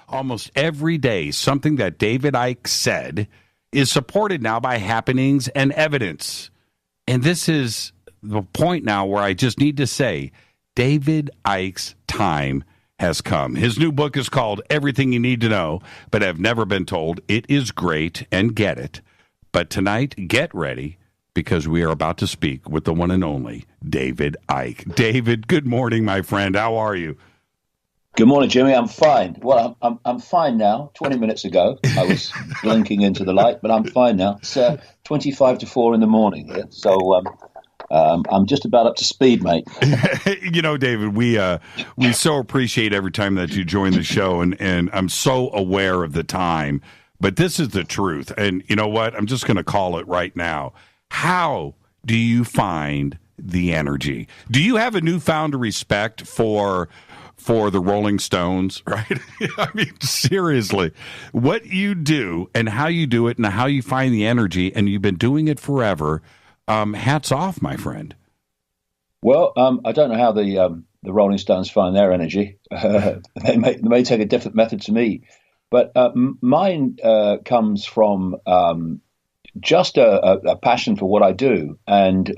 almost every day, something that David Icke said is supported now by happenings and evidence. And this is the point now where I just need to say, David Icke's time has come. His new book is called Everything You Need to Know, but Have Never Been Told. It is great, and get it. But tonight, get ready, because we are about to speak with the one and only David Icke. David, good morning, my friend. How are you? Good morning, Jimmy. I'm fine. Well, I'm fine now. 20 minutes ago, I was blinking into the light, but I'm fine now. It's 25 to 4 in the morning here, so I'm just about up to speed, mate. You know, David, we so appreciate every time that you join the show, and I'm so aware of the time, but this is the truth. And you know what? I'm just going to call it right now. How do you find the energy? Do you have a newfound respect for the Rolling Stones, right? I mean, seriously, what you do and how you do it and how you find the energy, and you've been doing it forever. Hats off, my friend. Well, I don't know how the Rolling Stones find their energy. They may take a different method to me, but mine comes from just a passion for what I do, and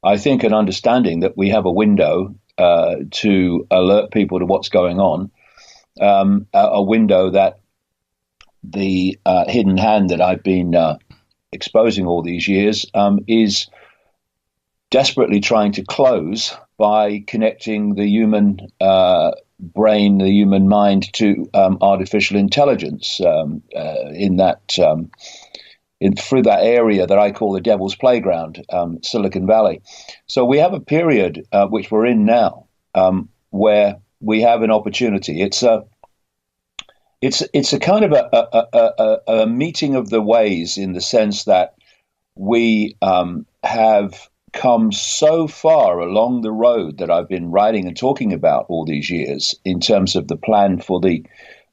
I think an understanding that we have a window to alert people to what's going on, a window that the hidden hand that I've been exposing all these years is desperately trying to close by connecting the human brain, the human mind to artificial intelligence through that area that I call the Devil's Playground, Silicon Valley. So we have a period which we're in now where we have an opportunity. It's a kind of a meeting of the ways, in the sense that we have come so far along the road that I've been writing and talking about all these years, in terms of the plan for the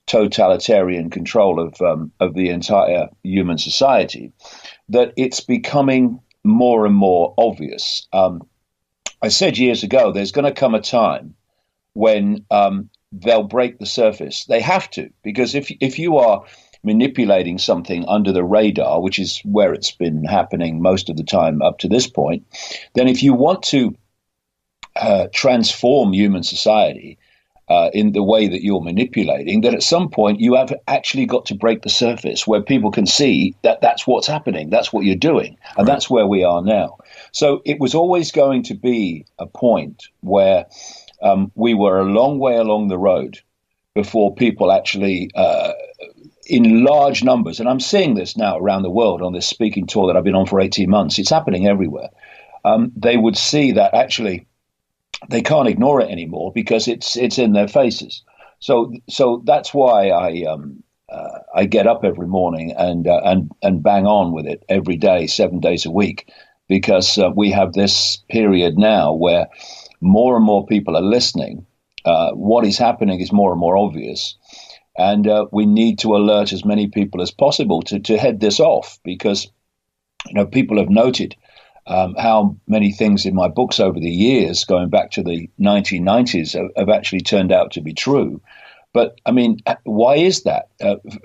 totalitarian control of the entire human society, that it's becoming more and more obvious. I said years ago, there's going to come a time when they'll break the surface. They have to, because if you are manipulating something under the radar, which is where it's been happening most of the time up to this point, then if you want to transform human society in the way that you're manipulating, that at some point you have actually got to break the surface where people can see that that's what's happening, that's what you're doing, and that's where we are now. So it was always going to be a point where we were a long way along the road before people actually, in large numbers, and I'm seeing this now around the world on this speaking tour that I've been on for 18 months, it's happening everywhere, they would see that actually they can't ignore it anymore because it's in their faces. So that's why I get up every morning and bang on with it every day, 7 days a week, because we have this period now where more and more people are listening. What is happening is more and more obvious, and we need to alert as many people as possible to head this off, because people have noted how many things in my books over the years, going back to the 1990s, have actually turned out to be true. But, I mean, why is that?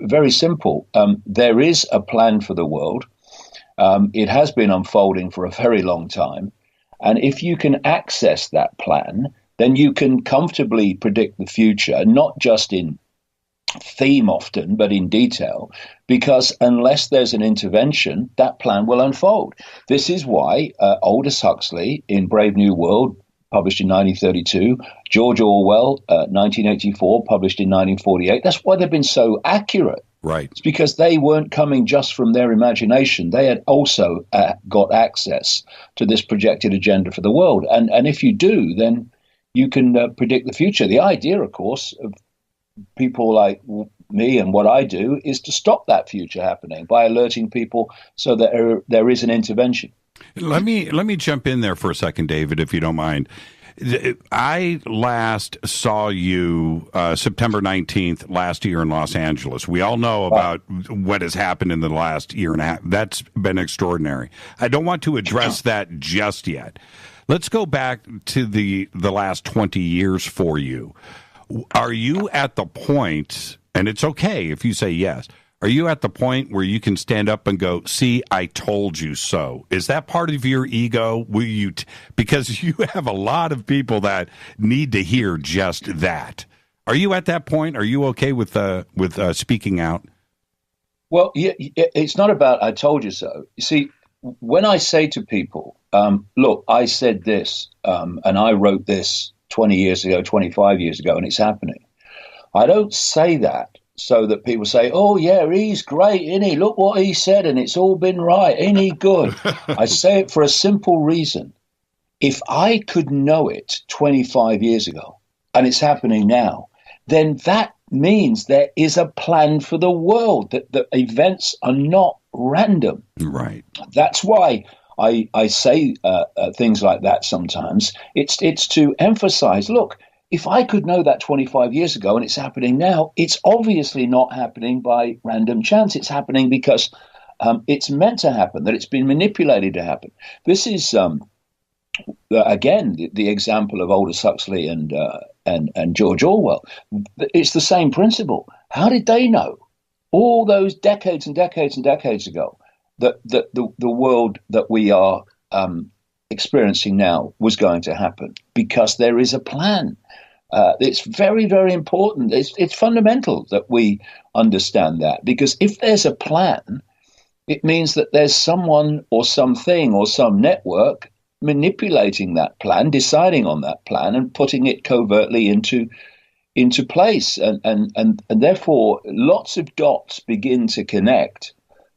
Very simple. There is a plan for the world. It has been unfolding for a very long time. And if you can access that plan, then you can comfortably predict the future, not just in theme often, but in detail, because unless there's an intervention, that plan will unfold. This is why Aldous Huxley in Brave New World, published in 1932, George Orwell, 1984, published in 1948, that's why they've been so accurate. Right. It's because they weren't coming just from their imagination. They had also got access to this projected agenda for the world. And if you do, then you can predict the future. The idea, of course, of people like me and what I do is to stop that future happening by alerting people so that there is an intervention. Let me jump in there for a second, David, if you don't mind. I last saw you September 19th last year in Los Angeles. We all know about what has happened in the last year and a half. That's been extraordinary. I don't want to address that just yet. Let's go back to the last 20 years for you. Are you at the point, and it's okay if you say yes, are you at the point where you can stand up and go, see, I told you so? Is that part of your ego? Will you, because you have a lot of people that need to hear just that. Are you at that point? Are you okay with speaking out? Well, yeah, it's not about I told you so. You see, when I say to people, look, I said this and I wrote this 20 years ago, 25 years ago, and it's happening. I don't say that so that people say, oh, yeah, he's great, isn't he? Look what he said, and it's all been right. Ain't he good? I say it for a simple reason. If I could know it 25 years ago, and it's happening now, then that means there is a plan for the world, that the events are not random. Right. That's why I say things like that sometimes. It's to emphasize, look, if I could know that 25 years ago and it's happening now, it's obviously not happening by random chance. It's happening because it's meant to happen, that it's been manipulated to happen. This is, again, the example of Aldous Huxley and George Orwell. It's the same principle. How did they know all those decades and decades and decades ago that the world that we are experiencing now was going to happen? Because there is a plan. It's very, very important. It's fundamental that we understand that, because if there's a plan, it means that there's someone or something or some network manipulating that plan, deciding on that plan, and putting it covertly into place. And therefore, lots of dots begin to connect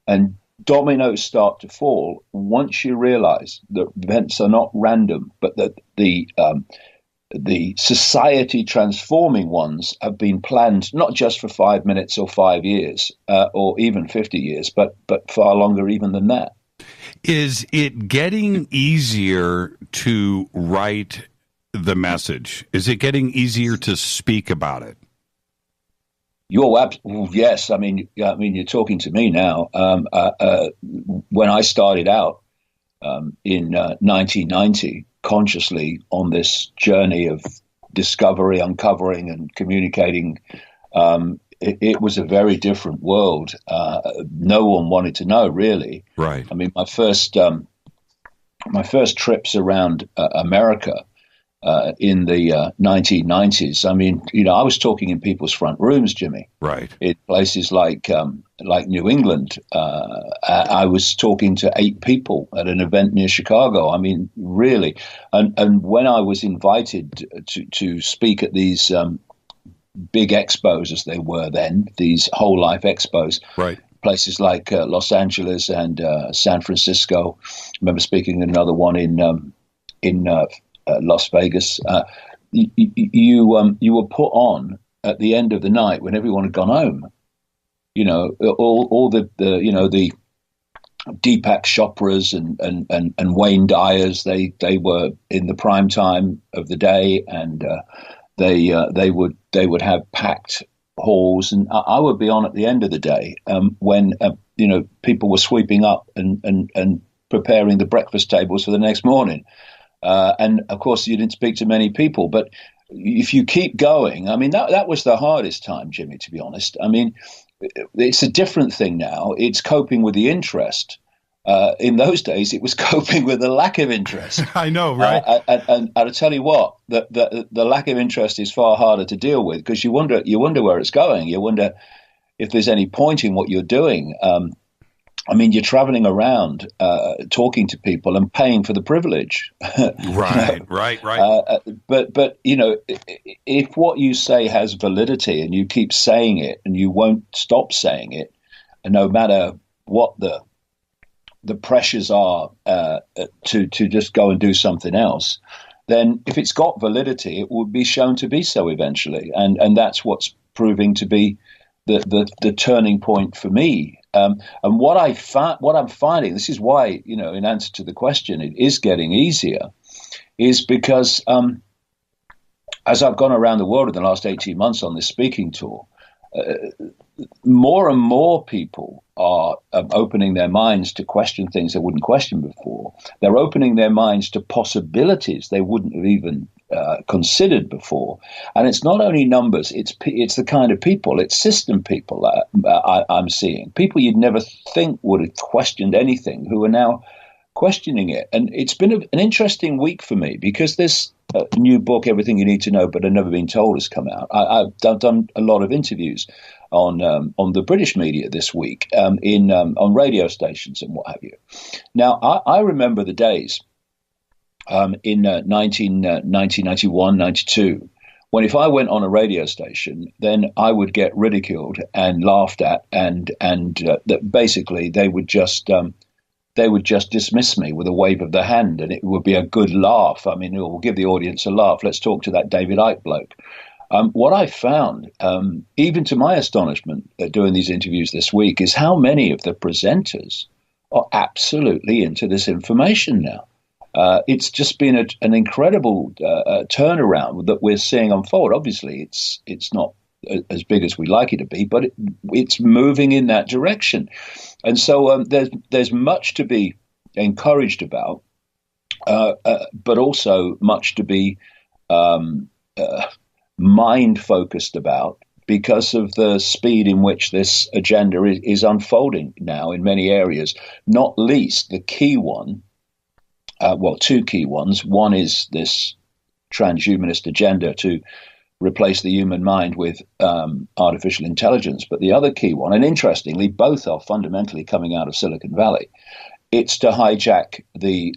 and dominoes start to fall once you realize that events are not random, but that the society transforming ones have been planned not just for 5 minutes or 5 years or even 50 years, but far longer even than that. Is it getting easier to write the message? Is it getting easier to speak about it? Yes. I mean, you're talking to me now. When I started out in 1990, consciously on this journey of discovery, uncovering, and communicating, it was a very different world. No one wanted to know, really. Right. I mean, my first trips around America in the 1990s. I mean, I was talking in people's front rooms, Jimmy. Right. In places like New England. I was talking to 8 people at an event near Chicago. I mean, really. And when I was invited to speak at these big expos, as they were then, these whole life expos, right, places like Los Angeles and San Francisco. I remember speaking at another one in Las Vegas. You were put on at the end of the night when everyone had gone home. All the Deepak Chopras and Wayne Dyers. They were in the prime time of the day, and they would have packed halls, and I would be on at the end of the day when people were sweeping up and preparing the breakfast tables for the next morning. And of course, you didn't speak to many people, but if you keep going, I mean, that was the hardest time, Jimmy, to be honest. I mean, it's a different thing now. It's coping with the interest. In those days, it was coping with the lack of interest. I know, right? And I'll tell you what, the lack of interest is far harder to deal with, because you wonder where it's going. You wonder if there's any point in what you're doing. I mean, you're traveling around, talking to people and paying for the privilege. Right. But if what you say has validity and you keep saying it and you won't stop saying it, and no matter what the pressures are to just go and do something else, then if it's got validity, it will be shown to be so eventually. And that's what's proving to be the turning point for me. And what I'm finding, this is why, in answer to the question, it is getting easier, is because as I've gone around the world in the last 18 months on this speaking tour, more and more people are opening their minds to question things they wouldn't question before. They're opening their minds to possibilities they wouldn't have even considered before. And it's not only numbers, it's the kind of people, it's system people I'm seeing. People you'd never think would have questioned anything who are now questioning it. And it's been an interesting week for me because this new book, Everything You Need to Know But Have Never Been Told, has come out. I've done a lot of interviews on the British media this week, on radio stations and what have you. Now, I remember the days in 1991, 92, when if I went on a radio station, then I would get ridiculed and laughed at, and that basically they would just dismiss me with a wave of the hand, and it would be a good laugh. I mean, it will give the audience a laugh. Let's talk to that David Icke bloke. What I found, even to my astonishment, doing these interviews this week, is how many of the presenters are absolutely into this information now. It's just been an incredible turnaround that we're seeing unfold. Obviously, it's not as big as we'd like it to be, but it's moving in that direction. And so there's much to be encouraged about, but also much to be mind-focused about because of the speed in which this agenda is unfolding now in many areas, not least the key one. Two key ones. One is this transhumanist agenda to replace the human mind with artificial intelligence. But the other key one, and interestingly, both are fundamentally coming out of Silicon Valley. It's to hijack the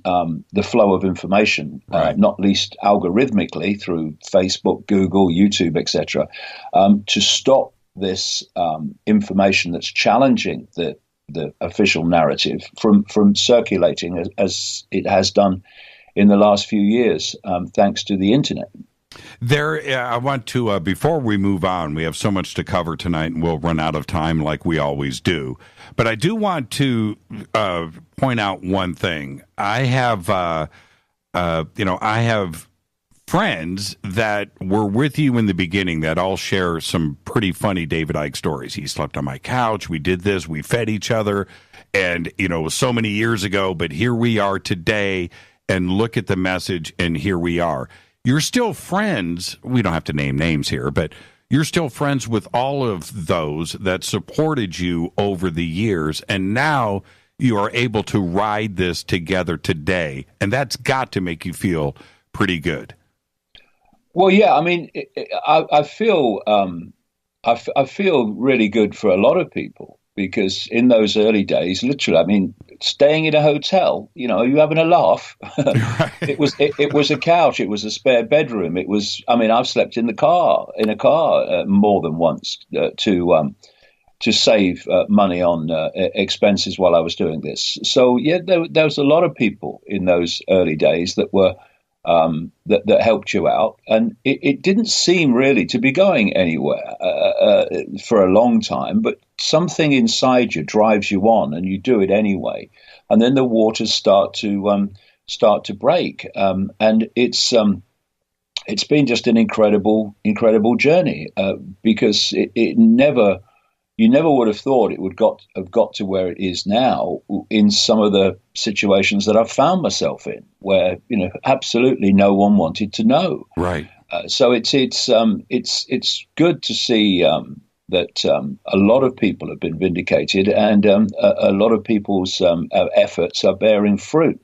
flow of information, right. Not least algorithmically through Facebook, Google, YouTube, etc., to stop this information that's challenging the official narrative from circulating as it has done in the last few years, thanks to the internet. I want to, before we move on, we have so much to cover tonight and we'll run out of time like we always do. But I do want to point out one thing. I have friends that were with you in the beginning that all share some pretty funny David Icke stories. He slept on my couch. We did this. We fed each other. And, it was so many years ago, but here we are today. And look at the message. And here we are. You're still friends. We don't have to name names here, but you're still friends with all of those that supported you over the years. And now you are able to ride this together today. And that's got to make you feel pretty good. Well, yeah, I mean, I feel really good for a lot of people because in those early days, literally, I mean, staying in a hotel, you having a laugh. Right. It was a couch, it was a spare bedroom. It was, I mean, I've slept in a car more than once to save money on expenses while I was doing this. So yeah, there was a lot of people in those early days that were. That helped you out, and it didn't seem really to be going anywhere for a long time. But something inside you drives you on, and you do it anyway. And then the waters start to break, and it's been just an incredible journey because it never. You never would have thought it would have got to where it is now in some of the situations that I've found myself in, where absolutely no one wanted to know. Right. So it's good to see that a lot of people have been vindicated, and a lot of people's efforts are bearing fruit.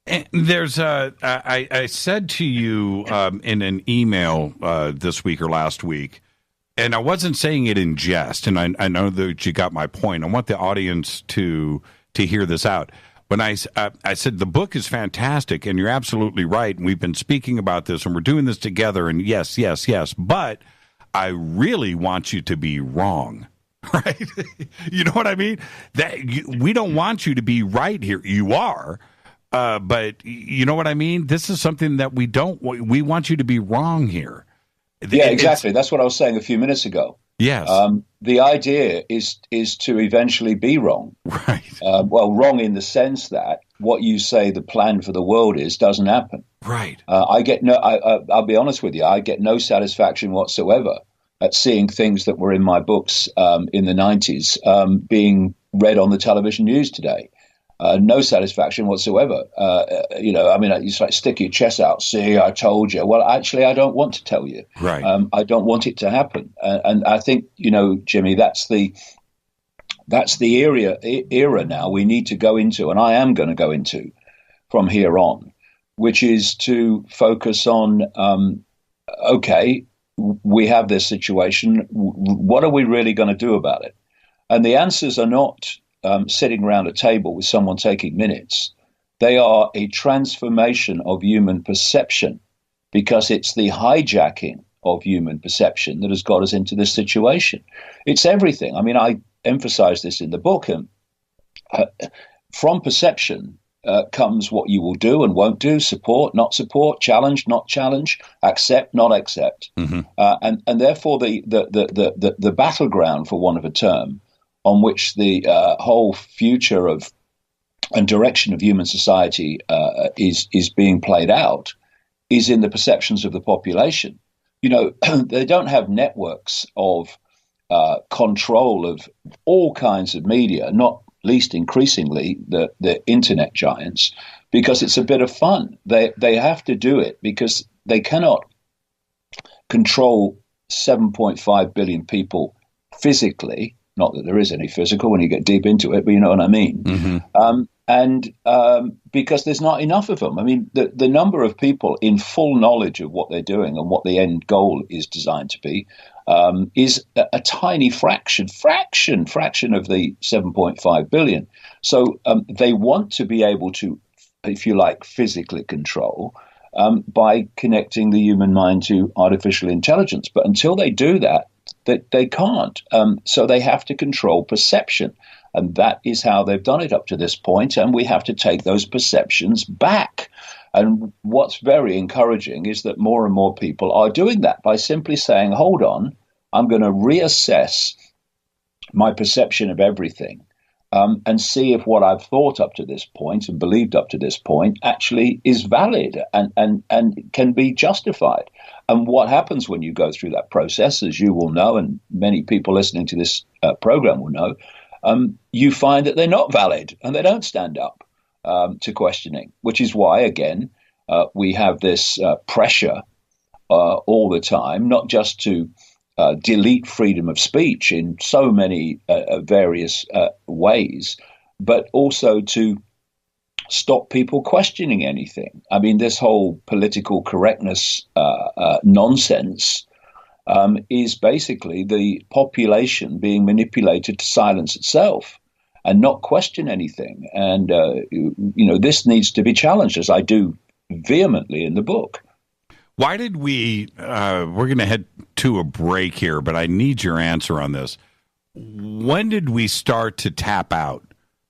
And there's I said to you in an email this week or last week. And I wasn't saying it in jest, and I know that you got my point. I want the audience to hear this out. When I said the book is fantastic, and you're absolutely right, and we've been speaking about this, and we're doing this together, and yes, but I really want you to be wrong, right? You know what I mean? We don't want you to be right here. You are, but you know what I mean? This is something that we want you to be wrong here. Yeah, exactly. That's what I was saying a few minutes ago. Yes. The idea is to eventually be wrong. Right. Wrong in the sense that what you say the plan for the world doesn't happen. Right. I'll be honest with you. I get no satisfaction whatsoever at seeing things that were in my books in the 90s being read on the television news today. No satisfaction whatsoever. It's like stick your chest out. See, I told you. Well, actually, I don't want to tell you. Right. I don't want it to happen. And I think, Jimmy, that's the era now we need to go into, and I am going to go into from here on, which is to focus on, okay, we have this situation. What are we really going to do about it? And the answers are not sitting around a table with someone taking minutes. They are a transformation of human perception, because it's the hijacking of human perception that has got us into this situation. It's everything. I mean, I emphasize this in the book. And from perception comes what you will do and won't do, support, not support, challenge, not challenge, accept, not accept. Mm-hmm. And therefore the battleground, for want of a term, on which the whole future of and direction of human society is being played out, is in the perceptions of the population. They don't have networks of control of all kinds of media, not least increasingly the internet giants, because it's a bit of fun. They have to do it because they cannot control 7.5 billion people physically. Not that there is any physical when you get deep into it, but you know what I mean. Mm-hmm. Because there's not enough of them. I mean, the number of people in full knowledge of what they're doing and what the end goal is designed to be is a tiny fraction of the 7.5 billion. So they want to be able to, if you like, physically control by connecting the human mind to artificial intelligence. But until they do that, they can't. So they have to control perception. And that is how they've done it up to this point. And we have to take those perceptions back. And what's very encouraging is that more and more people are doing that by simply saying, hold on, I'm going to reassess my perception of everything and see if what I've thought up to this point and believed up to this point actually is valid and can be justified. And what happens when you go through that process, as you will know, and many people listening to this program will know, you find that they're not valid and they don't stand up to questioning, which is why, again, we have this pressure all the time, not just to delete freedom of speech in so many various ways, but also to stop people questioning anything. I mean, this whole political correctness nonsense is basically the population being manipulated to silence itself and not question anything. And, this needs to be challenged, as I do vehemently in the book. Why did we're going to head to a break here, but I need your answer on this. When did we start to tap out?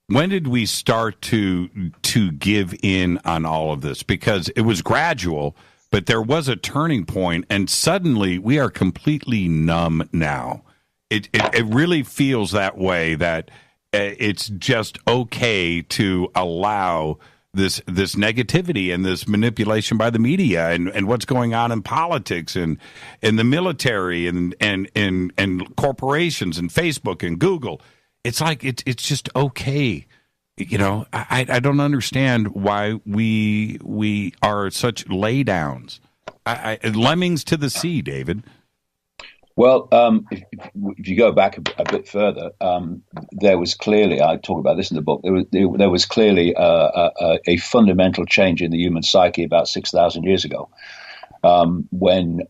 When did we start to give in on all of this? Because it was gradual, but there was a turning point, and suddenly we are completely numb now. It really feels that way, that it's just okay to allow this negativity and this manipulation by the media and what's going on in politics and in the military and corporations and Facebook and Google. It's like it's just okay. I don't understand why we are such laydowns. Lemmings to the sea, David. Well, if you go back a bit further, there was clearly, I talk about this in the book, there was clearly a fundamental change in the human psyche about 6,000 years ago, when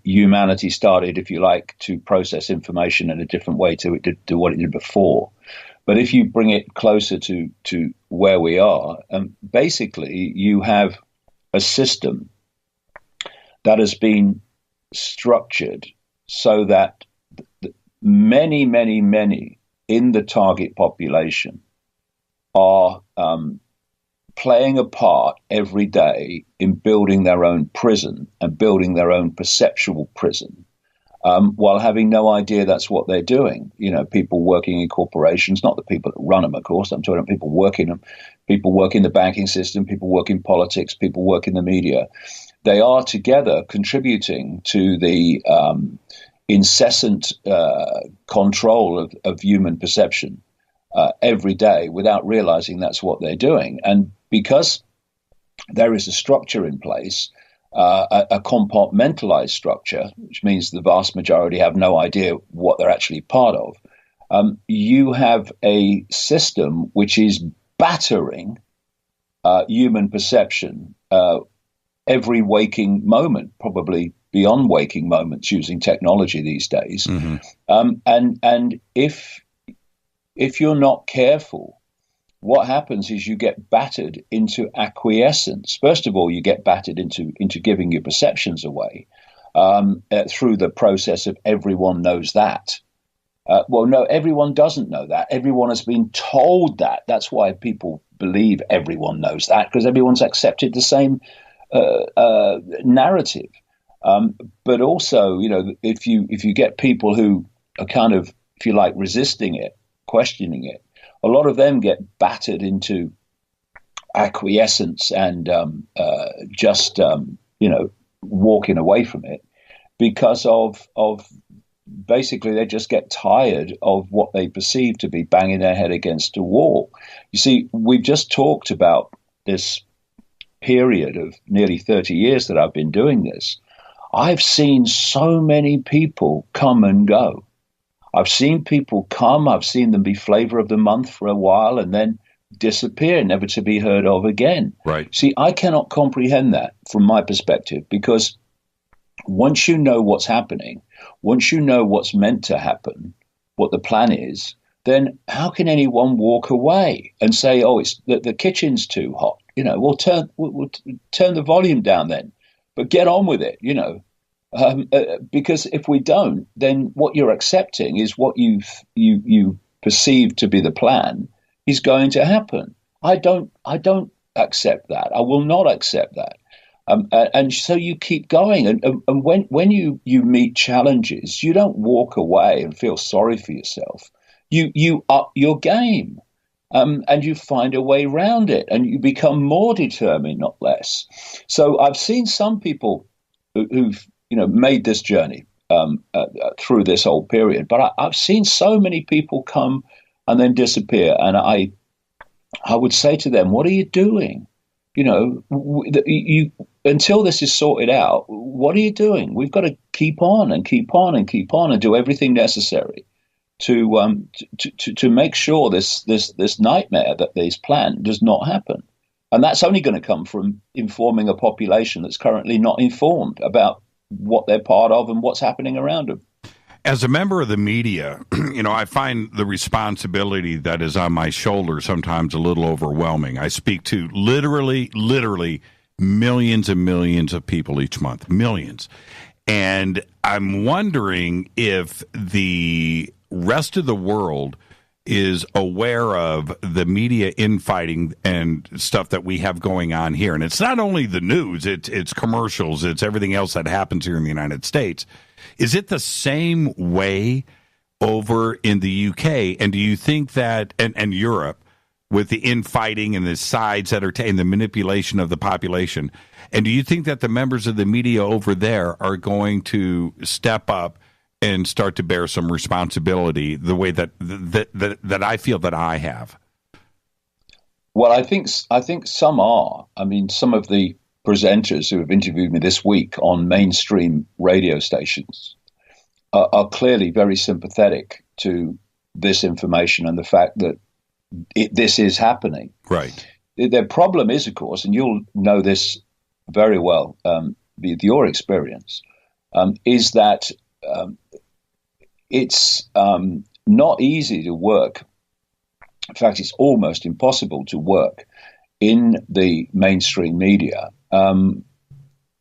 humanity started, if you like, to process information in a different way to what it did before. But if you bring it closer to where we are, basically you have a system that has been structured so that many, many, many in the target population are playing a part every day in building their own prison and building their own perceptual prison, while having no idea that's what they're doing. People working in corporations, not the people that run them, of course. I'm talking about people working them. People work in the banking system, people work in politics, people work in the media. They are together contributing to the incessant control of human perception every day without realizing that's what they're doing. And because there is a structure in place, a compartmentalized structure, which means the vast majority have no idea what they're actually part of, you have a system which is battering human perception every waking moment, probably beyond waking moments using technology these days. Mm-hmm. And if you're not careful, what happens is you get battered into acquiescence. First of all, you get battered into giving your perceptions away through the process of everyone knows that. Well, no, everyone doesn't know that. Everyone has been told that. That's why people believe everyone knows that, because everyone's accepted the same narrative. But also, if you get people who are kind of, if you like, resisting it, questioning it, a lot of them get battered into acquiescence and just walking away from it because of basically they just get tired of what they perceive to be banging their head against a wall. You see, we've just talked about this period of nearly 30 years that I've been doing this. I've seen so many people come and go. I've seen people come, I've seen them be flavor of the month for a while and then disappear, never to be heard of again. Right. See, I cannot comprehend that from my perspective, because once you know what's happening, once you know what's meant to happen, what the plan is, then how can anyone walk away and say, "Oh, it's the kitchen's too hot"? We'll turn the volume down then, but get on with it. Because if we don't, then what you're accepting is what you perceive to be the plan is going to happen. I don't accept that. I will not accept that. And so you keep going. And when you meet challenges, you don't walk away and feel sorry for yourself. You up your game, and you find a way around it, and you become more determined, not less. So I've seen some people who've made this journey through this whole period, but I've seen so many people come and then disappear, and I would say to them, "What are you doing? Until this is sorted out, what are you doing? We've got to keep on and keep on and keep on and do everything necessary to make sure this nightmare that is planned does not happen." And that's only going to come from informing a population that's currently not informed about what they're part of and what's happening around them. As a member of the media, I find the responsibility that is on my shoulders sometimes a little overwhelming. I speak to literally millions and millions of people each month, millions. And I'm wondering if the rest of the world is aware of the media infighting and stuff that we have going on here. And it's not only the news, it's commercials, it's everything else that happens here in the United States. Is it the same way over in the UK? And do you think that, and Europe, with the infighting and the sides that are taking the manipulation of the population, and do you think that the members of the media over there are going to step up and start to bear some responsibility the way that I feel that I have? Well, I think some are. I mean, some of the presenters who have interviewed me this week on mainstream radio stations are clearly very sympathetic to this information and the fact that this is happening. Right. Their problem is, of course, and you'll know this very well with your experience, is that it's not easy to work. In fact, it's almost impossible to work in the mainstream media and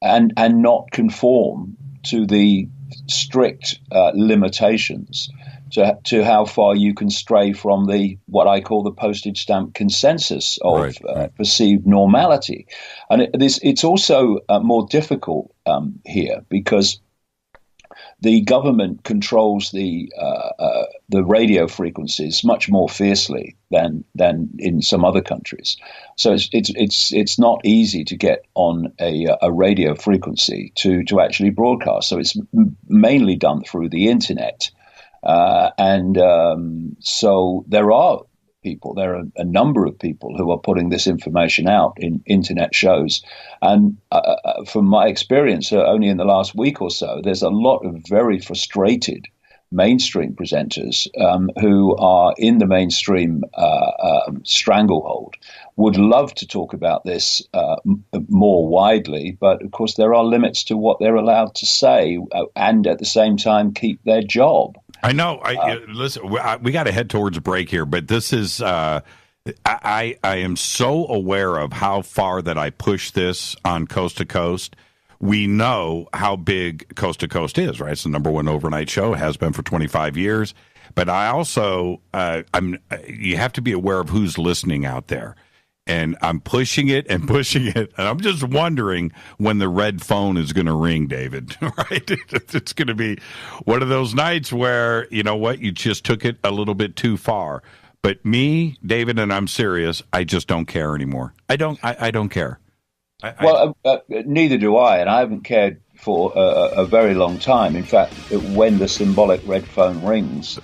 not conform to the strict limitations to how far you can stray from what I call the postage stamp consensus of perceived normality. And it's also more difficult here because the government controls the radio frequencies much more fiercely than in some other countries. So it's not easy to get on a radio frequency to actually broadcast. So it's mainly done through the internet, so there are a number of people who are putting this information out in internet shows. And from my experience, only in the last week or so, there's a lot of very frustrated mainstream presenters who are in the mainstream stranglehold, would love to talk about this more widely, but of course there are limits to what they're allowed to say, and at the same time keep their job. I know. Listen, we got to head towards a break here, but this is. I am so aware of how far that I push this on Coast to Coast. We know how big Coast to Coast is, right? It's the number one overnight show, has been for 25 years. But I also, you have to be aware of who's listening out there. And I'm pushing it. And I'm just wondering when the red phone is going to ring, David, right? It's going to be one of those nights where, you know what, you just took it a little bit too far. But me, David, and I'm serious, I just don't care anymore. I don't care. Neither do I, and I haven't cared for a very long time. In fact, when the symbolic red phone rings,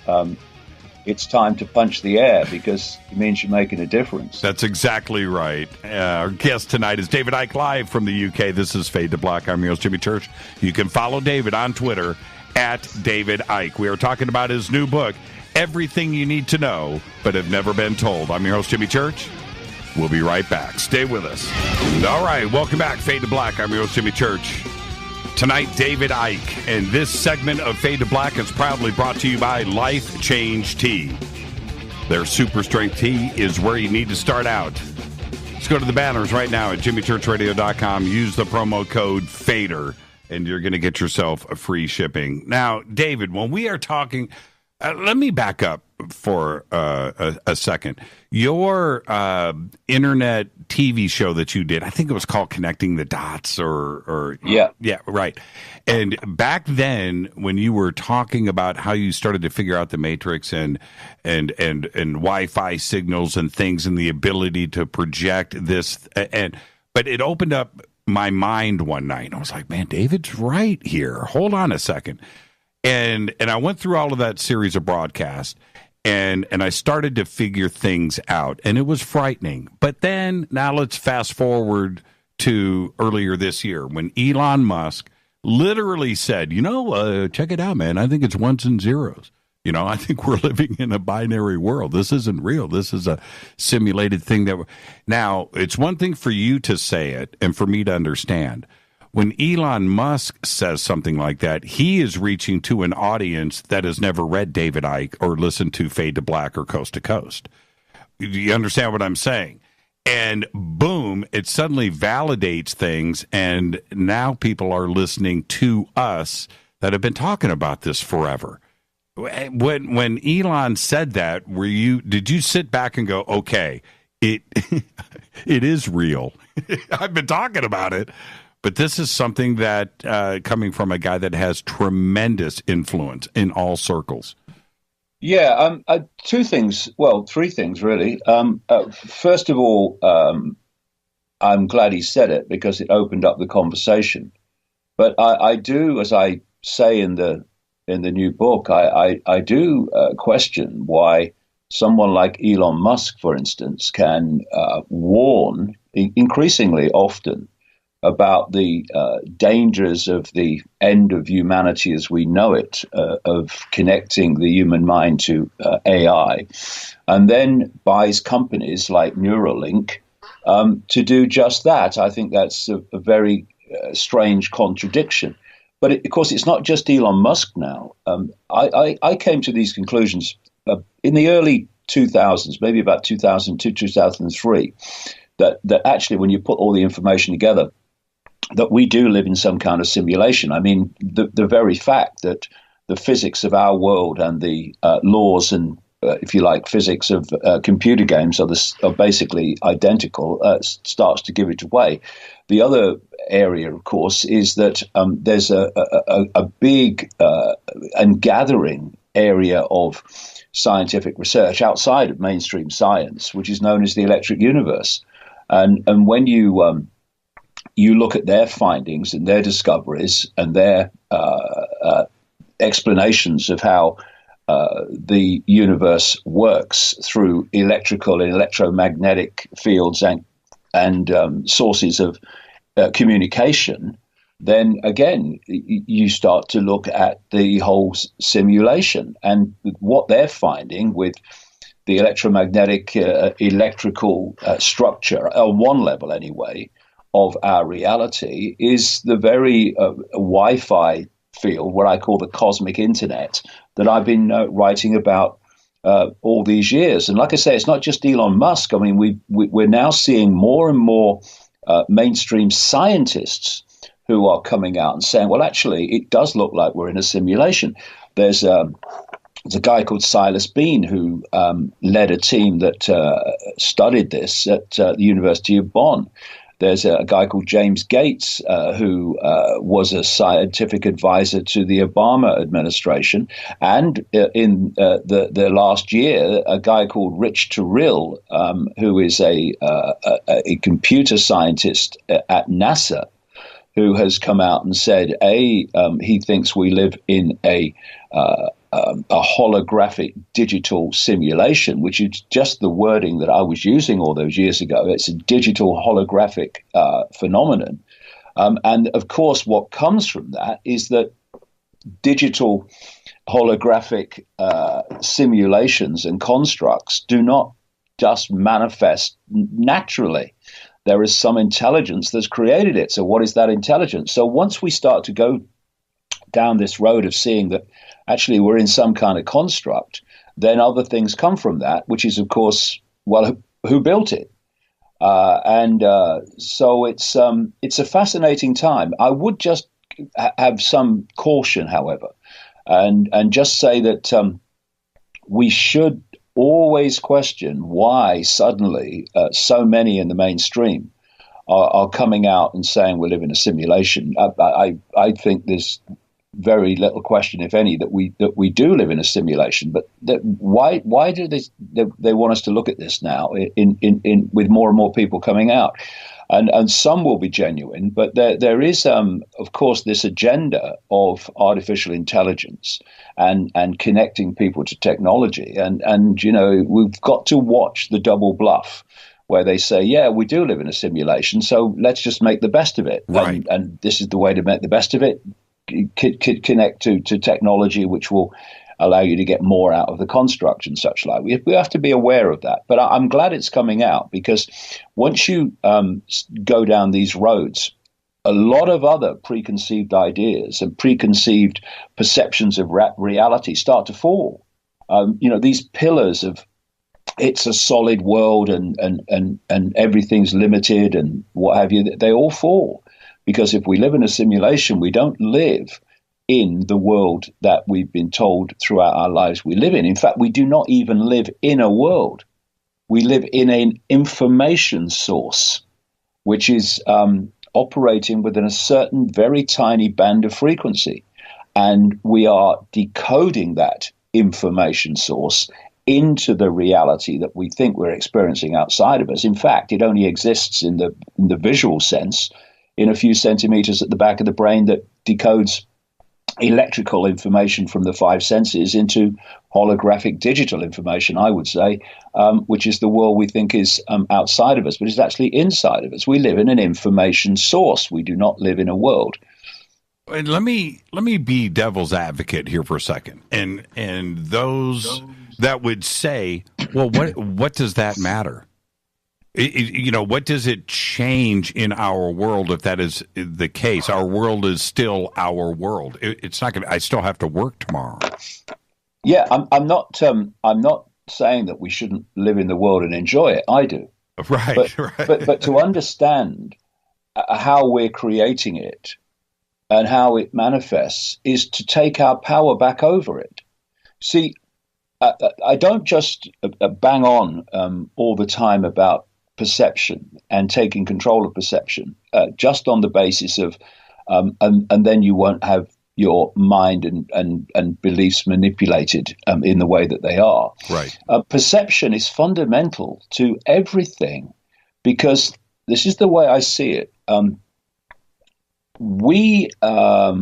it's time to punch the air, because it means you're making a difference. That's exactly right. Our guest tonight is David Icke, live from the UK. This is Fade to Black. I'm your host, Jimmy Church. You can follow David on Twitter at David Icke. We are talking about his new book, Everything You Need to Know But Have Never Been Told. I'm your host, Jimmy Church. We'll be right back. Stay with us. All right, welcome back, Fade to Black. I'm your host, Jimmy Church. Tonight, David Icke, and this segment of Fade to Black is proudly brought to you by Life Change Tea. Their super strength tea is where you need to start out. Let's go to the banners right now at jimmychurchradio.com. Use the promo code FADER, and you're going to get yourself a free shipping. Now, David, when we are talking, let me back up for a second. Your internet TV show that you did, I think it was called Connecting the Dots, yeah, right. And back then, when you were talking about how you started to figure out the matrix and Wi-Fi signals and things, and the ability to project this, but it opened up my mind one night. I was like, man, David's right here. Hold on a second. And I went through all of that series of broadcasts, and I started to figure things out, and it was frightening. But then, now let's fast forward to earlier this year, when Elon Musk literally said, check it out, man. I think it's ones and zeros. I think we're living in a binary world. This isn't real. This is a simulated thing. Now, it's one thing for you to say it and for me to understand. When Elon Musk says something like that, he is reaching to an audience that has never read David Icke or listened to Fade to Black or Coast to Coast. Do you understand what I'm saying? And boom, it suddenly validates things, and now people are listening to us that have been talking about this forever. When Elon said that, did you sit back and go, okay, it is real. I've been talking about it. But this is something that, coming from a guy that has tremendous influence in all circles. Yeah, three things, really. First of all, I'm glad he said it, because it opened up the conversation. But I do, as I say in the new book, I do question why someone like Elon Musk, for instance, can warn increasingly often about the dangers of the end of humanity as we know it, of connecting the human mind to AI, and then buys companies like Neuralink to do just that. I think that's a very strange contradiction. But of course, it's not just Elon Musk now. I came to these conclusions in the early 2000s, maybe about 2002, 2003, that actually when you put all the information together, that we do live in some kind of simulation. I mean, the very fact that the physics of our world and the laws and, if you like, physics of computer games are basically identical starts to give it away. the other area, of course, is that there's a big and gathering area of scientific research outside of mainstream science, which is known as the electric universe. And when you look at their findings and their discoveries and their explanations of how the universe works through electrical and electromagnetic fields and sources of communication, then again, you start to look at the whole simulation and what they're finding with the electromagnetic electrical structure, on one level anyway, of our reality is the very Wi-Fi field, what I call the cosmic internet, that I've been writing about all these years. And like I say, it's not just Elon Musk. I mean, we're now seeing more and more mainstream scientists who are coming out and saying, well, actually, it does look like we're in a simulation. There's a guy called Silas Bean who led a team that studied this at the University of Bonn. There's a guy called James Gates who was a scientific advisor to the Obama administration. And in the last year, a guy called Rich Terrell, who is a computer scientist at NASA, who has come out and said, he thinks we live in a holographic digital simulation, which is just the wording that I was using all those years ago. It's a digital holographic phenomenon. And of course, what comes from that is that digital holographic simulations and constructs do not just manifest naturally. There is some intelligence that's created it. So what is that intelligence? So once we start to go down this road of seeing that actually we're in some kind of construct, then other things come from that, which is, of course, well, who built it? So it's a fascinating time. I would just have some caution, however, and just say that we should always question why suddenly so many in the mainstream are coming out and saying we live in a simulation. I think there's very little question, if any, that we do live in a simulation. But why do they want us to look at this now in with more and more people coming out? And some will be genuine, but there is, of course, this agenda of artificial intelligence and connecting people to technology. And you know, we've got to watch the double bluff where they say, yeah, we do live in a simulation, so let's just make the best of it. Right. And this is the way to make the best of it. Connect to technology, which will allow you to get more out of the construct and such like. We have to be aware of that. But I'm glad it's coming out, because once you go down these roads, a lot of other preconceived ideas and preconceived perceptions of reality start to fall. These pillars of it's a solid world and everything's limited and what have you, they all fall. Because if we live in a simulation, we don't live in the world that we've been told throughout our lives we live in. In fact, we do not even live in a world. We live in an information source, which is operating within a certain very tiny band of frequency. And we are decoding that information source into the reality that we think we're experiencing outside of us. In fact, it only exists in the visual sense, in a few centimeters at the back of the brain, that decodes electrical information from the five senses into holographic digital information, I would say, which is the world we think is outside of us, but is actually inside of us. We live in an information source. We do not live in a world. And let me be devil's advocate here for a second. And those that would say, well, what does that matter? What does it change in our world if that is the case? Our world is still our world. It's not going to. I still have to work tomorrow. Yeah, I'm not saying that we shouldn't live in the world and enjoy it. I do. Right. But to understand how we're creating it and how it manifests is to take our power back over it. See, I don't just bang on all the time about perception and taking control of perception just on the basis of, and then you won't have your mind and beliefs manipulated in the way that they are. Right. Perception is fundamental to everything, because this is the way I see it. We are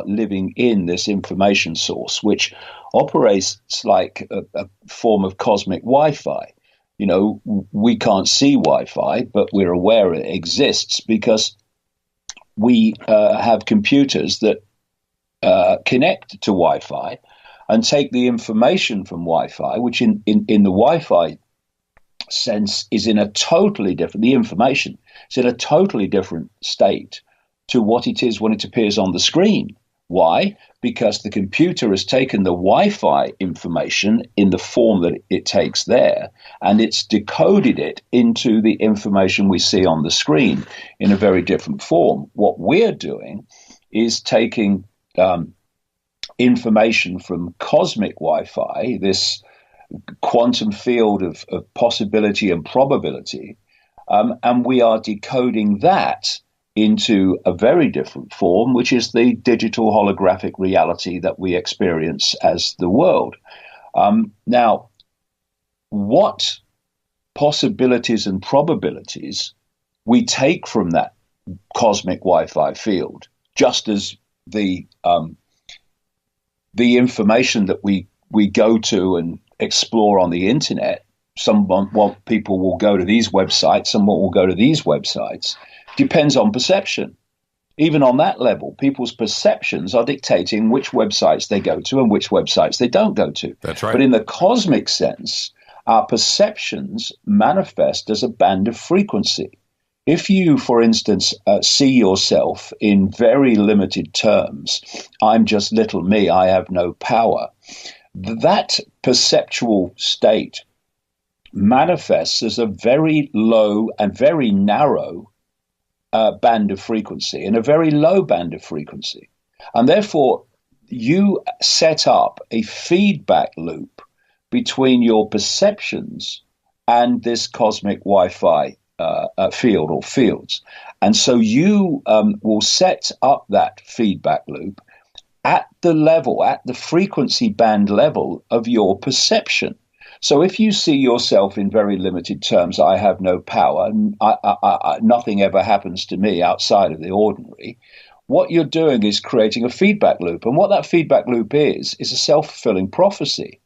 living in this information source, which operates like a form of cosmic Wi-Fi. You know, we can't see Wi-Fi, but we're aware it exists because we have computers that connect to Wi-Fi and take the information from Wi-Fi, which in the Wi-Fi sense is in a totally different, the information is in a totally different state to what it is when it appears on the screen. Why? Because the computer has taken the Wi-Fi information in the form that it takes there, and it's decoded it into the information we see on the screen in a very different form. What we're doing is taking information from cosmic Wi-Fi, this quantum field of possibility and probability, and we are decoding that into a very different form, which is the digital holographic reality that we experience as the world. Now, what possibilities and probabilities we take from that cosmic Wi-Fi field, just as the information that we go to and explore on the internet, people will go to these websites, someone will go to these websites, depends on perception. Even on that level, people's perceptions are dictating which websites they go to and which websites they don't go to. That's right. But in the cosmic sense, our perceptions manifest as a band of frequency. If you, for instance, see yourself in very limited terms, I'm just little me, I have no power, that perceptual state manifests as a very low and very narrow band of frequency, in a very low band of frequency. And therefore, you set up a feedback loop between your perceptions and this cosmic Wi-Fi field or fields. And so you will set up that feedback loop at the level, at the frequency band level of your perception. So if you see yourself in very limited terms, I have no power, nothing ever happens to me outside of the ordinary, what you're doing is creating a feedback loop. And what that feedback loop is a self-fulfilling prophecy,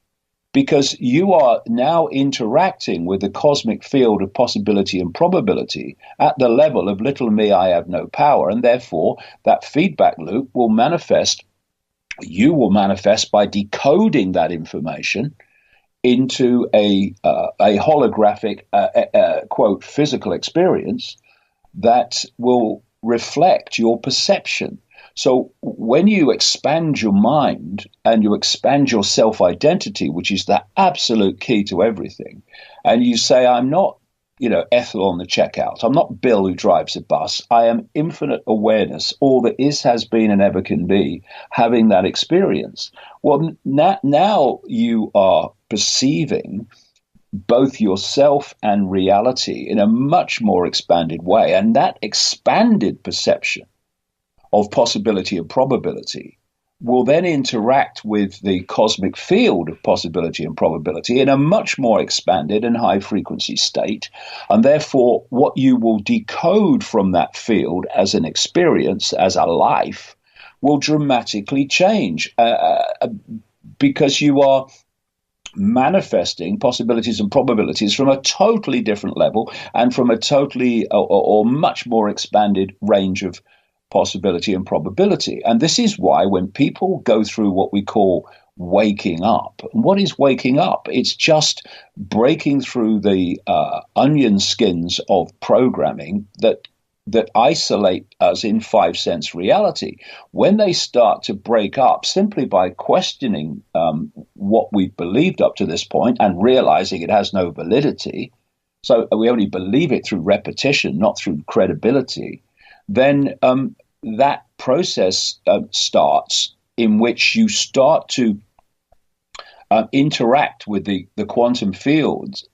because you are now interacting with the cosmic field of possibility and probability at the level of little me, I have no power. And therefore, that feedback loop will manifest, you will manifest by decoding that information into a holographic, quote, physical experience that will reflect your perception. So when you expand your mind and you expand your self-identity, which is the absolute key to everything, and you say, I'm not, Ethel on the checkout. I'm not Bill who drives a bus. I am infinite awareness, all that is, has been, and ever can be, having that experience. Well, now you are perceiving both yourself and reality in a much more expanded way. And that expanded perception of possibility and probability will then interact with the cosmic field of possibility and probability in a much more expanded and high frequency state. And therefore, what you will decode from that field as an experience, as a life, will dramatically change because you are manifesting possibilities and probabilities from a totally different level and from a totally or much more expanded range of possibility and probability. And this is why when people go through what we call waking up, what is waking up? It's just breaking through the onion skins of programming that isolate us in five sense reality. When they start to break up simply by questioning what we've believed up to this point and realizing it has no validity, so we only believe it through repetition, not through credibility, then that process starts in which you start to interact with the quantum fields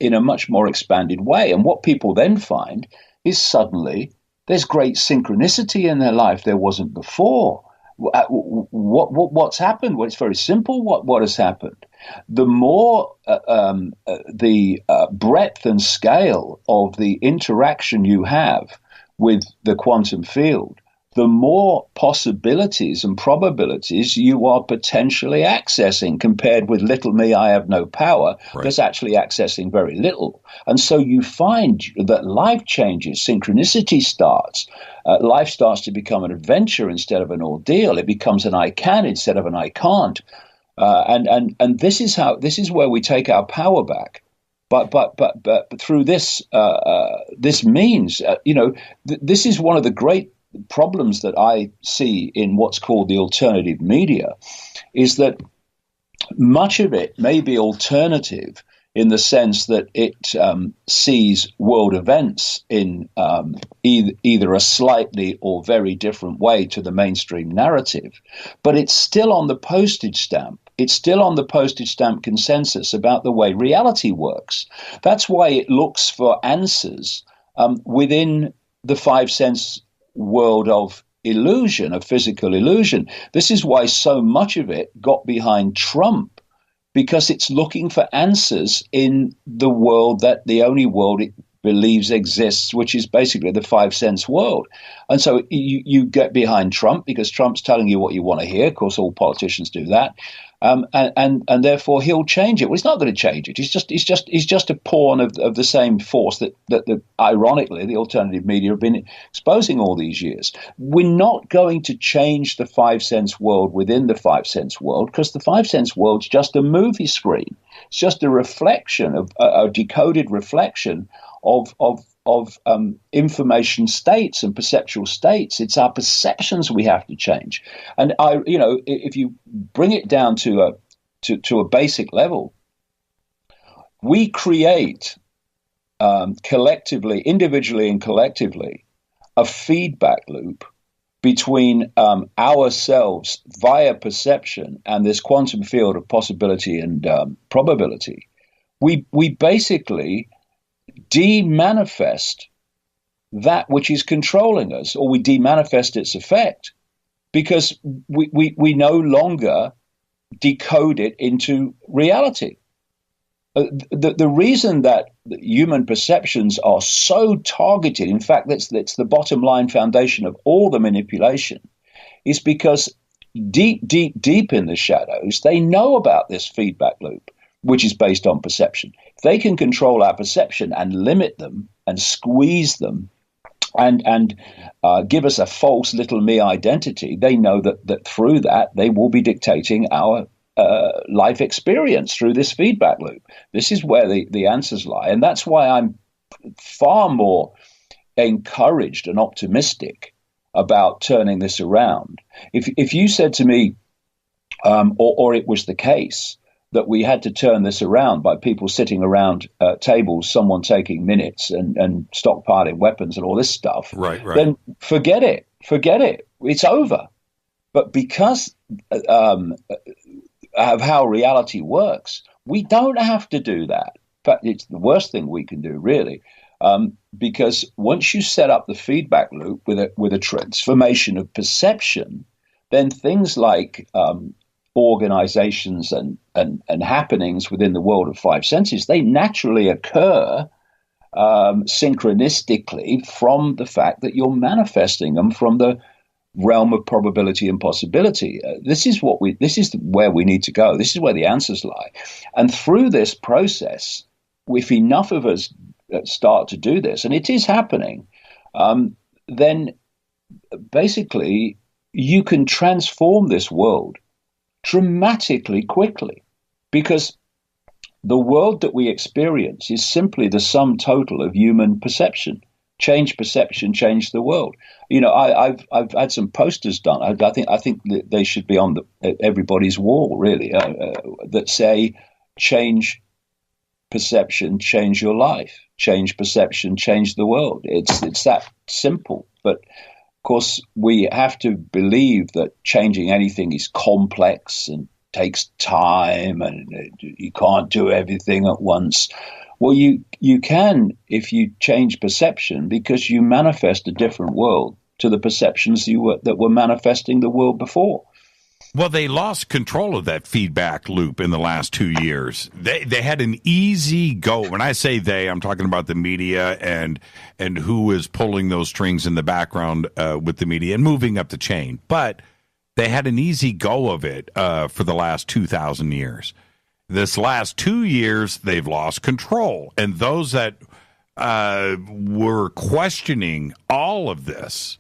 in a much more expanded way. And what people then find is suddenly there's great synchronicity in their life there wasn't before. What's happened? Well, it's very simple. What has happened? The more the breadth and scale of the interaction you have with the quantum field, the more possibilities and probabilities you are potentially accessing compared with little me, I have no power, right. That's actually accessing very little. And so you find that life changes, synchronicity starts, life starts to become an adventure instead of an ordeal. It becomes an I can instead of an I can't. And this is where we take our power back. But through this this means, this is one of the great problems that I see in what's called the alternative media, is that much of it may be alternative in the sense that it sees world events in either a slightly or very different way to the mainstream narrative, but it's still on the postage stamp. It's still on the postage stamp consensus about the way reality works. That's why it looks for answers within the five sense world of illusion, of physical illusion. This is why so much of it got behind Trump, because it's looking for answers in the world that the only world it believes exists, which is basically the five sense world. And so you get behind Trump because Trump's telling you what you want to hear. Of course, all politicians do that. And therefore he'll change it. Well, he's not going to change it. He's just a pawn of the same force that ironically the alternative media have been exposing all these years. We're not going to change the five sense world within the five sense world, because the five sense world's just a movie screen. It's just a reflection of a decoded reflection of information states and perceptual states. It's our perceptions we have to change. And if you bring it down to a basic level, we create collectively, individually and collectively, a feedback loop between ourselves via perception and this quantum field of possibility and probability. We basically demanifest that which is controlling us, or we demanifest its effect, because we no longer decode it into reality. The reason that human perceptions are so targeted, in fact, that's the bottom line foundation of all the manipulation, is because deep in the shadows, they know about this feedback loop, which is based on perception. If they can control our perception and limit them and squeeze them and give us a false little me identity, they know that through that they will be dictating our life experience through this feedback loop. This is where the answers lie. And that's why I'm far more encouraged and optimistic about turning this around. If you said to me, or it was the case, that we had to turn this around by people sitting around tables, someone taking minutes and stockpiling weapons and all this stuff, right. Then forget it. It's over. But because of how reality works, we don't have to do that. In fact, it's the worst thing we can do, really, because once you set up the feedback loop with a transformation of perception, then things like organizations and happenings within the world of five senses, they naturally occur synchronistically from the fact that you're manifesting them from the realm of probability and possibility. This is where we need to go. This is where the answers lie. And through this process, if enough of us start to do this, and it is happening, then basically you can transform this world dramatically quickly, because the world that we experience is simply the sum total of human perception. Change perception, change the world. I've had some posters done. I think that they should be on everybody's wall, really, that say, change perception, change your life. Change perception, change the world. It's that simple. But of course, we have to believe that changing anything is complex and takes time and you can't do everything at once. Well, you can if you change perception, because you manifest a different world to the perceptions that were manifesting the world before. Well, they lost control of that feedback loop in the last 2 years. They had an easy go. When I say they, I'm talking about the media and who is pulling those strings in the background with the media and moving up the chain. But they had an easy go of it for the last 2,000 years. This last 2 years, they've lost control. And those that were questioning all of this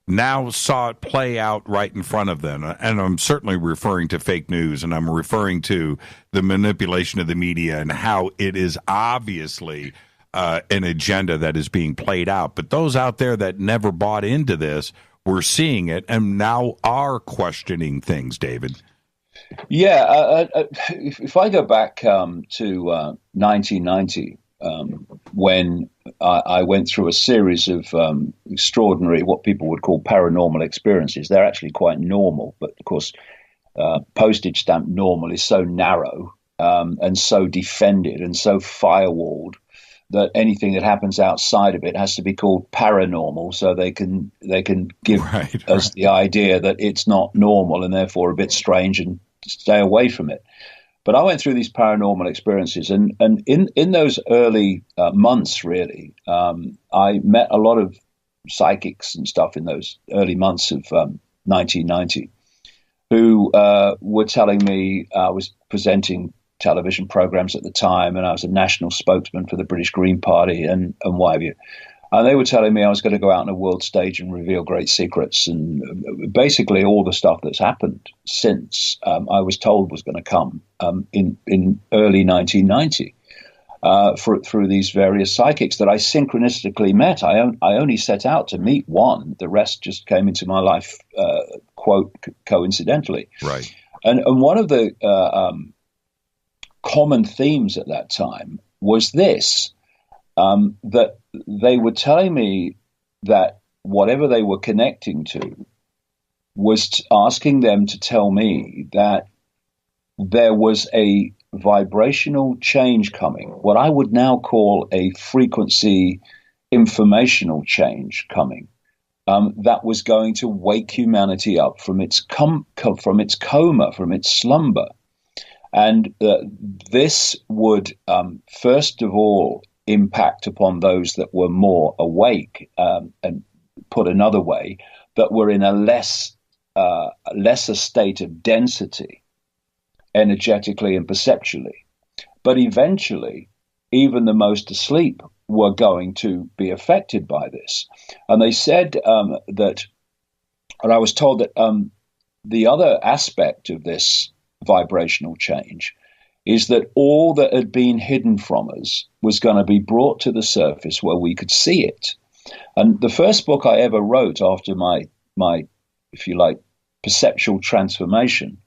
now saw it play out right in front of them. And I'm certainly referring to fake news, and I'm referring to the manipulation of the media and how it is obviously an agenda that is being played out. But those out there that never bought into this were seeing it and now are questioning things, David. Yeah, if I go back to 1990, when I went through a series of extraordinary, what people would call paranormal experiences. They're actually quite normal, but of course, postage stamp normal is so narrow and so defended and so firewalled that anything that happens outside of it has to be called paranormal, so they can give us the idea that it's not normal and therefore a bit strange and stay away from it. But I went through these paranormal experiences, and in those early months, really, I met a lot of psychics and stuff in those early months of 1990 who were telling me. I was presenting television programs at the time, and I was a national spokesman for the British Green Party and what have you. And they were telling me I was going to go out on a world stage and reveal great secrets, and basically all the stuff that's happened since I was told was going to come in early 1990 through these various psychics that I synchronistically met. I only set out to meet one. The rest just came into my life, quote, coincidentally. Right. And one of the common themes at that time was this. That they were telling me that whatever they were connecting to was asking them to tell me that there was a vibrational change coming, what I would now call a frequency informational change coming, that was going to wake humanity up from its coma, from its slumber. And this would, first of all, impact upon those that were more awake, and put another way, that were in a lesser state of density, energetically and perceptually. But eventually, even the most asleep were going to be affected by this. And they said that, and I was told that the other aspect of this vibrational change is that all that had been hidden from us was going to be brought to the surface where we could see it. And the first book I ever wrote after my if you like, perceptual transformation,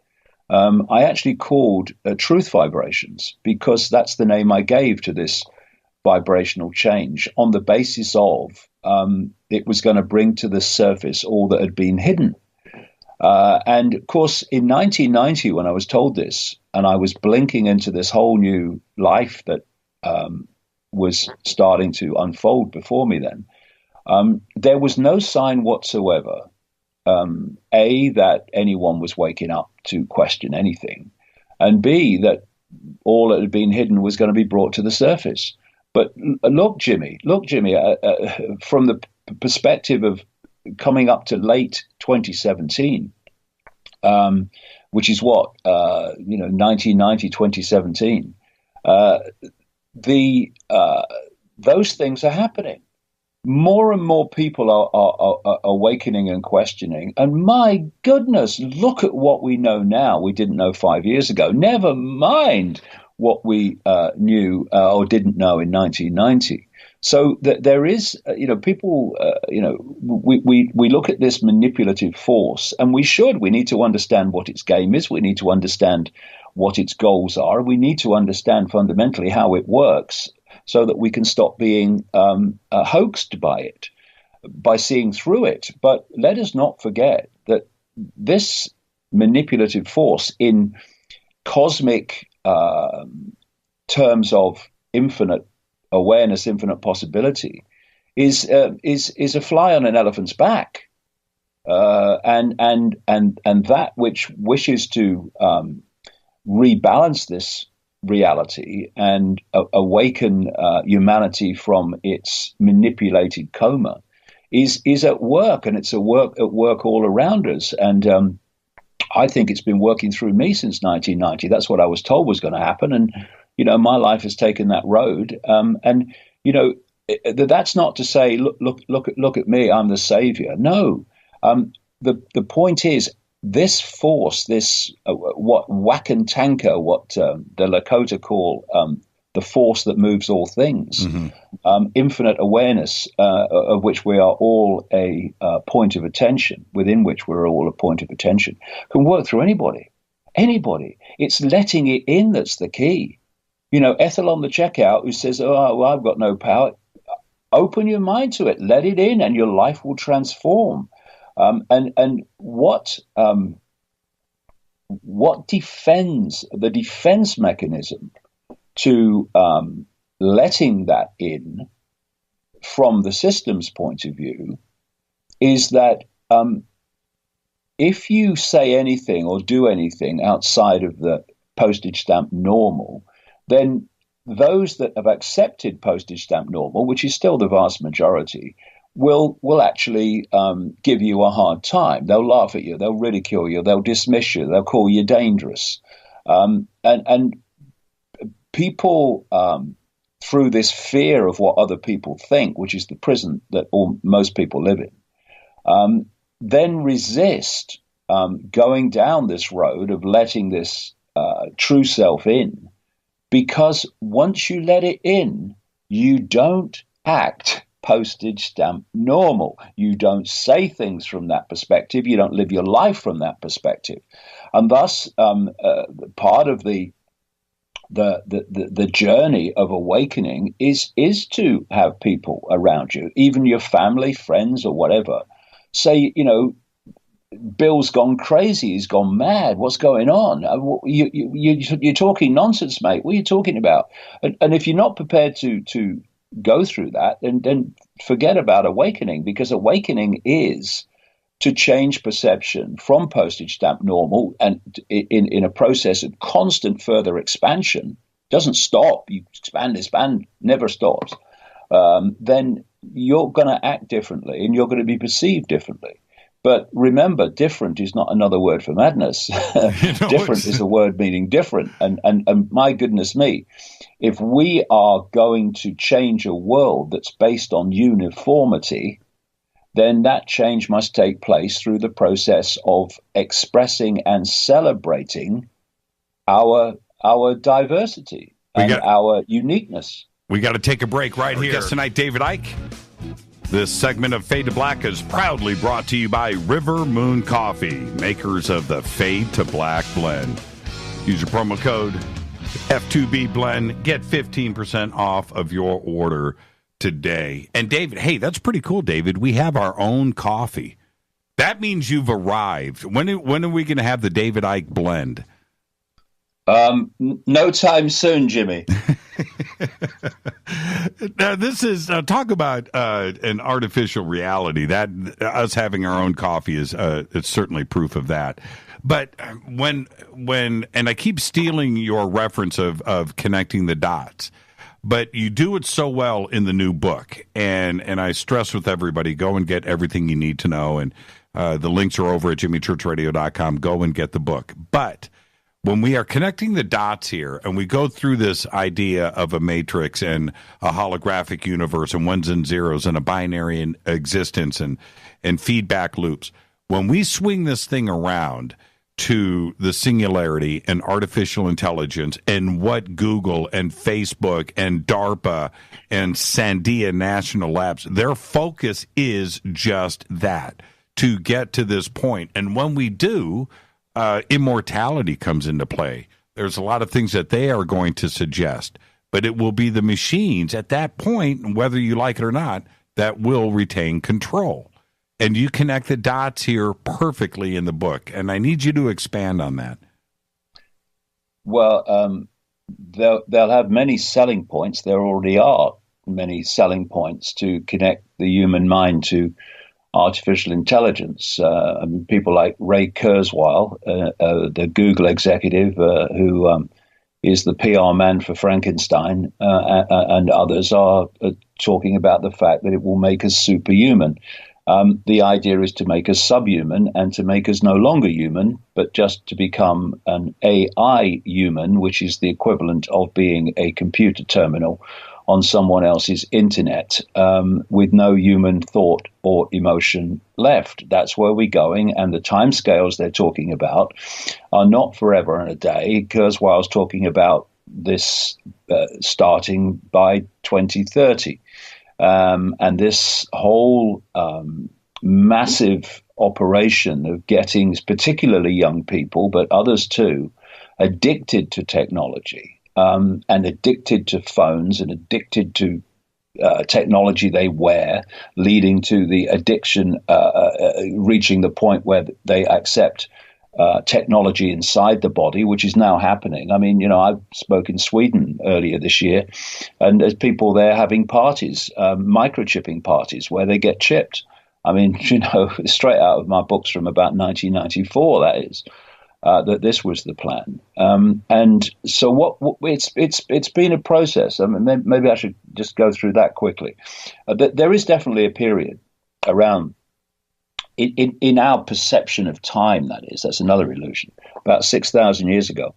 I actually called Truth Vibrations, because that's the name I gave to this vibrational change, on the basis of it was going to bring to the surface all that had been hidden. And of course, in 1990, when I was told this, and I was blinking into this whole new life that was starting to unfold before me then, there was no sign whatsoever, A, that anyone was waking up to question anything, and B, that all that had been hidden was going to be brought to the surface. But look, Jimmy, from the perspective of coming up to late 2017, which is what, 1990, 2017, those things are happening. More and more people are awakening and questioning. And my goodness, look at what we know now. We didn't know 5 years ago. Never mind what we knew or didn't know in 1990. So there is, people, we look at this manipulative force, and we need to understand what its game is. We need to understand what its goals are. We need to understand fundamentally how it works, so that we can stop being hoaxed by it, by seeing through it. But let us not forget that this manipulative force in cosmic terms of infinite awareness, infinite possibility, is a fly on an elephant's back, and that which wishes to rebalance this reality and awaken humanity from its manipulated coma is at work, and it's at work all around us. And I think it's been working through me since 1990. That's what I was told was going to happen, and my life has taken that road. And that's not to say look at me, I'm the savior. No, the point is, this force, this what Wakantanka, what the Lakota call the force that moves all things, infinite awareness, of which we are all a point of attention, within which we're all a point of attention, can work through anybody. It's letting it in that's the key. Ethel on the checkout who says, "Oh, well, I've got no power." Open your mind to it, let it in, and your life will transform. And what defends the defense mechanism to letting that in from the system's point of view is that if you say anything or do anything outside of the postage stamp normal, then those that have accepted postage stamp normal, which is still the vast majority, will actually give you a hard time. They'll laugh at you, they'll ridicule you, they'll dismiss you, they'll call you dangerous. And people, through this fear of what other people think, which is the prison that most people live in, then resist going down this road of letting this true self in. Because once you let it in, you don't act postage stamp normal. You don't say things from that perspective. You don't live your life from that perspective. And thus, part of the journey of awakening is to have people around you, even your family, friends, or whatever, say, Bill's gone crazy. He's gone mad. What's going on? You're talking nonsense, mate. What are you talking about? And if you're not prepared to go through that, then forget about awakening, because awakening is to change perception from postage stamp normal, and in a process of constant further expansion, doesn't stop. You expand, never stops. Then you're going to act differently, and you're going to be perceived differently. But remember, different is not another word for madness. Different is a word meaning different. And my goodness me, if we are going to change a world that's based on uniformity, then that change must take place through the process of expressing and celebrating our diversity and our uniqueness. We got to take a break right here. Guest tonight, David Icke. This segment of Fade to Black is proudly brought to you by River Moon Coffee, makers of the Fade to Black blend. Use your promo code F2B blend. Get 15% off of your order today. And David, hey, that's pretty cool, David. We have our own coffee. That means you've arrived. When are we going to have the David Icke blend? No time soon, Jimmy. Now, this is talk about an artificial reality. That us having our own coffee is it's certainly proof of that. But when and I keep stealing your reference of connecting the dots, but you do it so well in the new book, and I stress with everybody, go and get everything you need to know, and the links are over at jimmychurchradio.com. Go and get the book. But when we are connecting the dots here and we go through this idea of a matrix and a holographic universe and ones and zeros and a binary existence and feedback loops, when we swing this thing around to the singularity and artificial intelligence and what Google and Facebook and DARPA and Sandia National Labs, their focus is just that, to get to this point. And when we do, immortality comes into play. There's a lot of things that they are going to suggest, but it will be the machines at that point, whether you like it or not, that will retain control. And you connect the dots here perfectly in the book, and I need you to expand on that. Well, they'll have many selling points. There already are many selling points to connect the human mind to artificial intelligence. I mean, people like Ray Kurzweil, the Google executive, who is the PR man for Frankenstein, and others are talking about the fact that it will make us superhuman. The idea is to make us subhuman and to make us no longer human, but just to become an AI human, which is the equivalent of being a computer terminal on someone else's internet, with no human thought or emotion left. That's where we're going. And the timescales they're talking about are not forever and a day. Kurzweil's talking about this starting by 2030. And this whole massive operation of getting particularly young people, but others too, addicted to technology, and addicted to phones and addicted to technology they wear, leading to the addiction reaching the point where they accept technology inside the body, which is now happening. I mean, I spoke in Sweden earlier this year, and there's people there having parties, microchipping parties, where they get chipped. I mean, straight out of my books from about 1994, that is. That this was the plan, and so it's been a process. I mean, maybe I should just go through that quickly. There is definitely a period around in our perception of time. That's another illusion. About 6,000 years ago,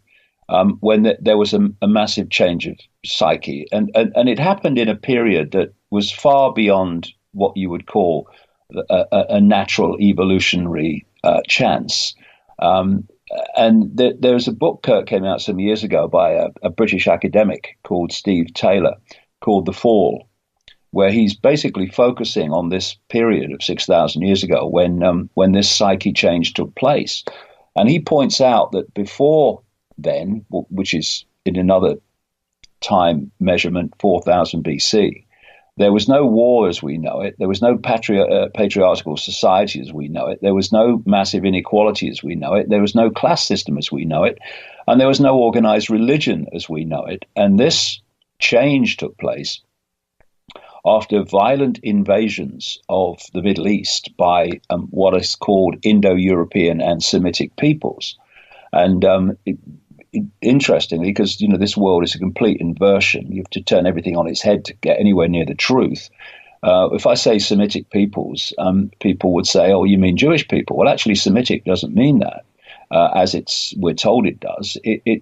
when there was a massive change of psyche, and it happened in a period that was far beyond what you would call a natural evolutionary chance. And there was a book came out some years ago by a British academic called Steve Taylor, called The Fall, where he's basically focusing on this period of 6,000 years ago when this psyche change took place. And he points out that before then, which is in another time measurement, 4,000 BC, there was no war as we know it. There was no patriarchal society as we know it. There was no massive inequality as we know it. There was no class system as we know it. And there was no organized religion as we know it. And this change took place after violent invasions of the Middle East by what is called Indo-European and Semitic peoples. And interestingly, because this world is a complete inversion, you have to turn everything on its head to get anywhere near the truth. If I say Semitic peoples, people would say, "Oh, you mean Jewish people?" Well, actually, Semitic doesn't mean that, as we're told it does.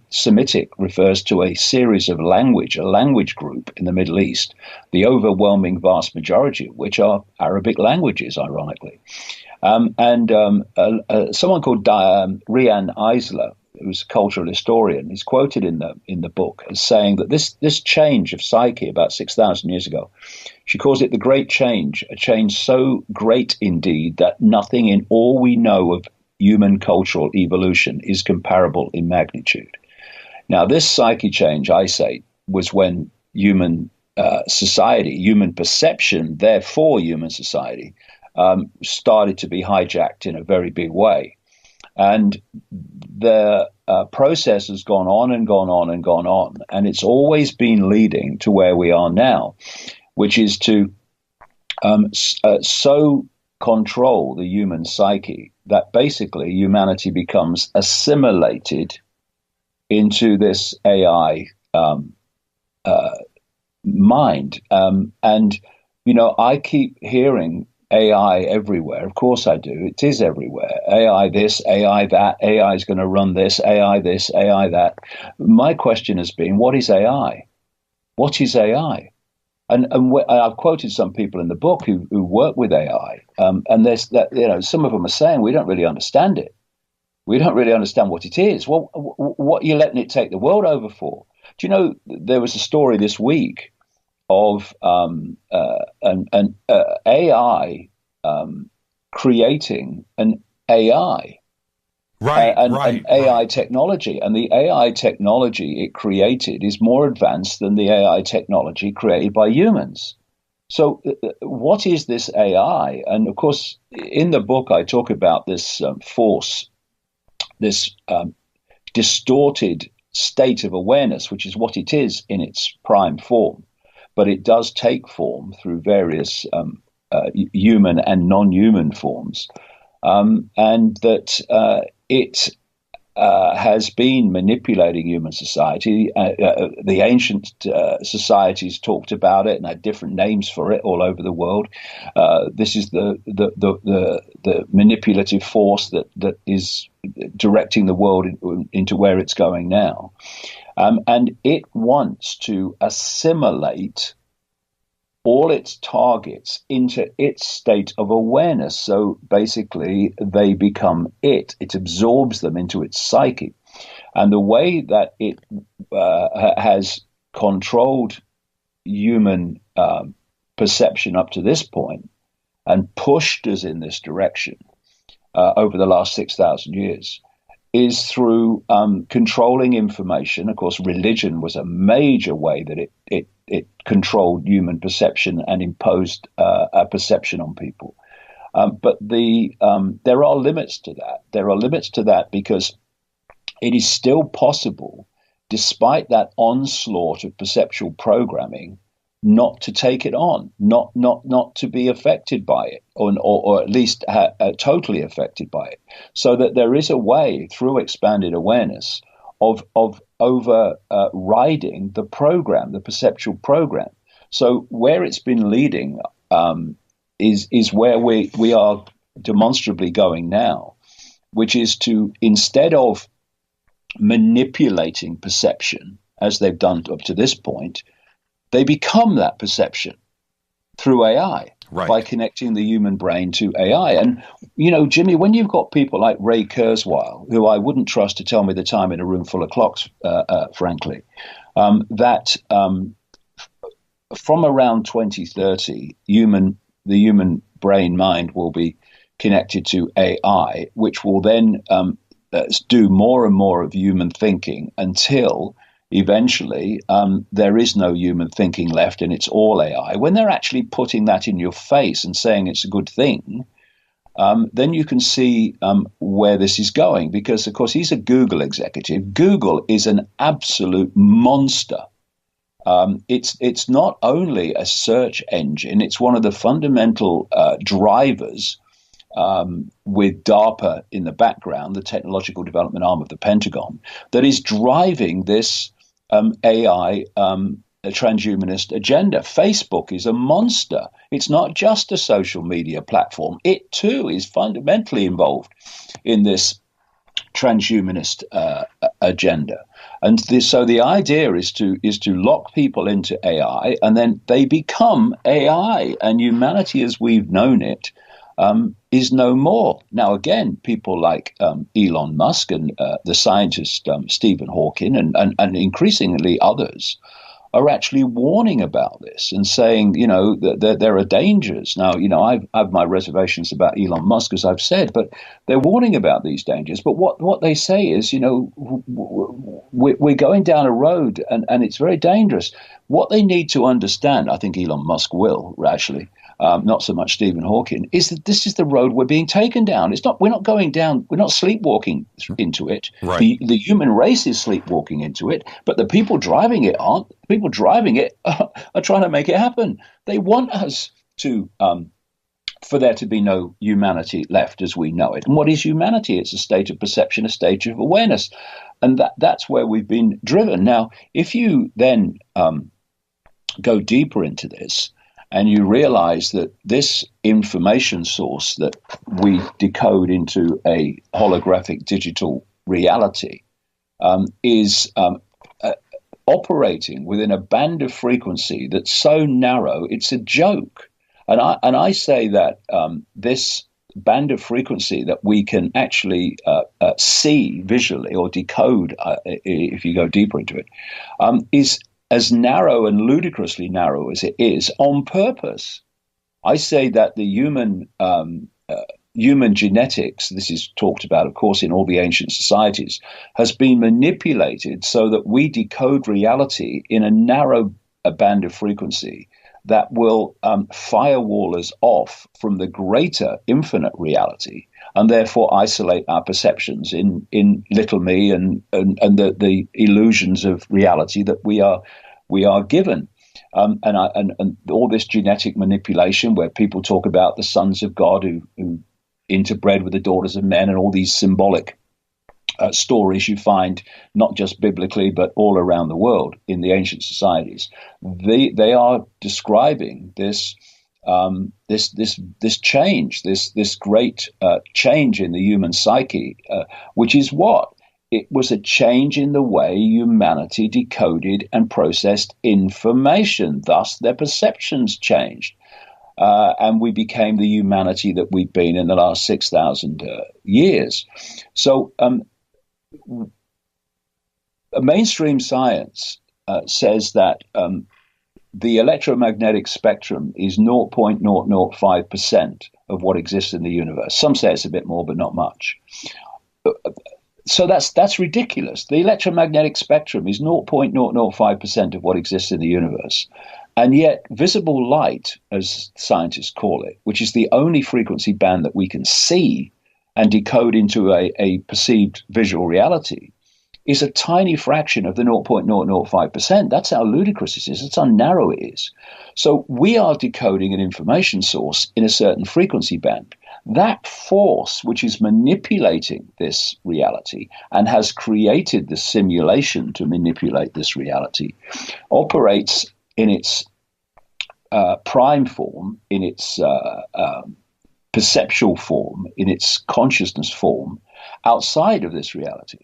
Semitic refers to a series of a language group in the Middle East, the overwhelming vast majority of which are Arabic languages, ironically. Someone called Rian Eisler, who's a cultural historian, is quoted in the book as saying that this change of psyche about 6,000 years ago, she calls it the Great Change, a change so great indeed that nothing in all we know of human cultural evolution is comparable in magnitude. Now, this psyche change, I say, was when human society, human perception, therefore human society, started to be hijacked in a very big way. And the process has gone on and gone on and gone on. And it's always been leading to where we are now, which is to so control the human psyche that basically humanity becomes assimilated into this AI mind. I keep hearing AI everywhere. Of course I do. It is everywhere. AI this, AI that, AI is going to run this, AI that. My question has been, what is AI? What is AI? And I've quoted some people in the book who work with AI, and there's that, some of them are saying we don't really understand it. We don't really understand what it is. Well, what are you letting it take the world over for? Do you know there was a story this week of an AI creating an AI, an AI technology, and the AI technology it created is more advanced than the AI technology created by humans. So, what is this AI? And of course, in the book, I talk about this force, this distorted state of awareness, which is what it is in its prime form, but it does take form through various human and non-human forms, and that it has been manipulating human society. The ancient societies talked about it and had different names for it all over the world. This is the manipulative force that is directing the world into where it's going now. And it wants to assimilate all its targets into its state of awareness. So basically, they become it. It absorbs them into its psyche. And the way that it has controlled human perception up to this point and pushed us in this direction over the last 6,000 years is through controlling information. Of course, religion was a major way that it controlled human perception and imposed a perception on people. But there are limits to that. There are limits to that because it is still possible, despite that onslaught of perceptual programming, not to take it on, not to be affected by it, or at least totally affected by it. So that there is a way through expanded awareness of overriding the program, the perceptual program. So where it's been leading is where we are demonstrably going now, which is to, instead of manipulating perception as they've done up to this point, they become that perception through AI, right, by connecting the human brain to AI. And, you know, Jimmy, when you've got people like Ray Kurzweil, who I wouldn't trust to tell me the time in a room full of clocks, frankly, that from around 2030, the human brain mind will be connected to AI, which will then do more and more of human thinking until eventually there is no human thinking left and it's all AI. When they're actually putting that in your face and saying it's a good thing, then you can see where this is going. Because, of course, he's a Google executive. Google is an absolute monster. It's not only a search engine, it's one of the fundamental drivers with DARPA in the background, the technological development arm of the Pentagon, that is driving this AI transhumanist agenda. Facebook is a monster. It's not just a social media platform. It too is fundamentally involved in this transhumanist agenda. And so the idea is to lock people into AI, and then they become AI, and humanity as we've known it is no more. Now, again, people like Elon Musk and the scientist Stephen Hawking and increasingly others are actually warning about this and saying, you know, that there are dangers. Now, you know, I have my reservations about Elon Musk, as I've said, but they're warning about these dangers. But what they say is, you know, we're going down a road and it's very dangerous. What they need to understand, I think Elon Musk will actually, not so much Stephen Hawking, is that this is the road we're being taken down. It's not. We're not going down. We're not sleepwalking into it. Right. The human race is sleepwalking into it, but the people driving it aren't. The people driving it are trying to make it happen. They want us to, for there to be no humanity left as we know it. And what is humanity? It's a state of perception, a state of awareness, and that's where we've been driven. Now, if you then go deeper into this, and you realize that this information source that we decode into a holographic digital reality is operating within a band of frequency that's so narrow, it's a joke. And I say that this band of frequency that we can actually see visually or decode, if you go deeper into it, is as narrow and ludicrously narrow as it is on purpose. I say that the human genetics, this is talked about, of course, in all the ancient societies, has been manipulated so that we decode reality in a narrow band of frequency that will firewall us off from the greater infinite reality. and therefore isolate our perceptions in little me and the illusions of reality that we are given. And all this genetic manipulation, where people talk about the sons of God who interbred with the daughters of men, and all these symbolic stories you find not just biblically but all around the world in the ancient societies, they are describing this change, this great change in the human psyche, which is what? It was a change in the way humanity decoded and processed information. Thus, their perceptions changed. And we became the humanity that we've been in the last 6,000 years. So mainstream science says that the electromagnetic spectrum is 0.005% of what exists in the universe. Some say it's a bit more, but not much. So that's ridiculous. The electromagnetic spectrum is 0.005% of what exists in the universe. And yet visible light, as scientists call it, which is the only frequency band that we can see and decode into a perceived visual reality, is a tiny fraction of the 0.005%. That's how ludicrous it is. That's how narrow it is. So we are decoding an information source in a certain frequency band. That force, which is manipulating this reality and has created the simulation to manipulate this reality, operates in its prime form, in its perceptual form, in its consciousness form, outside of this reality.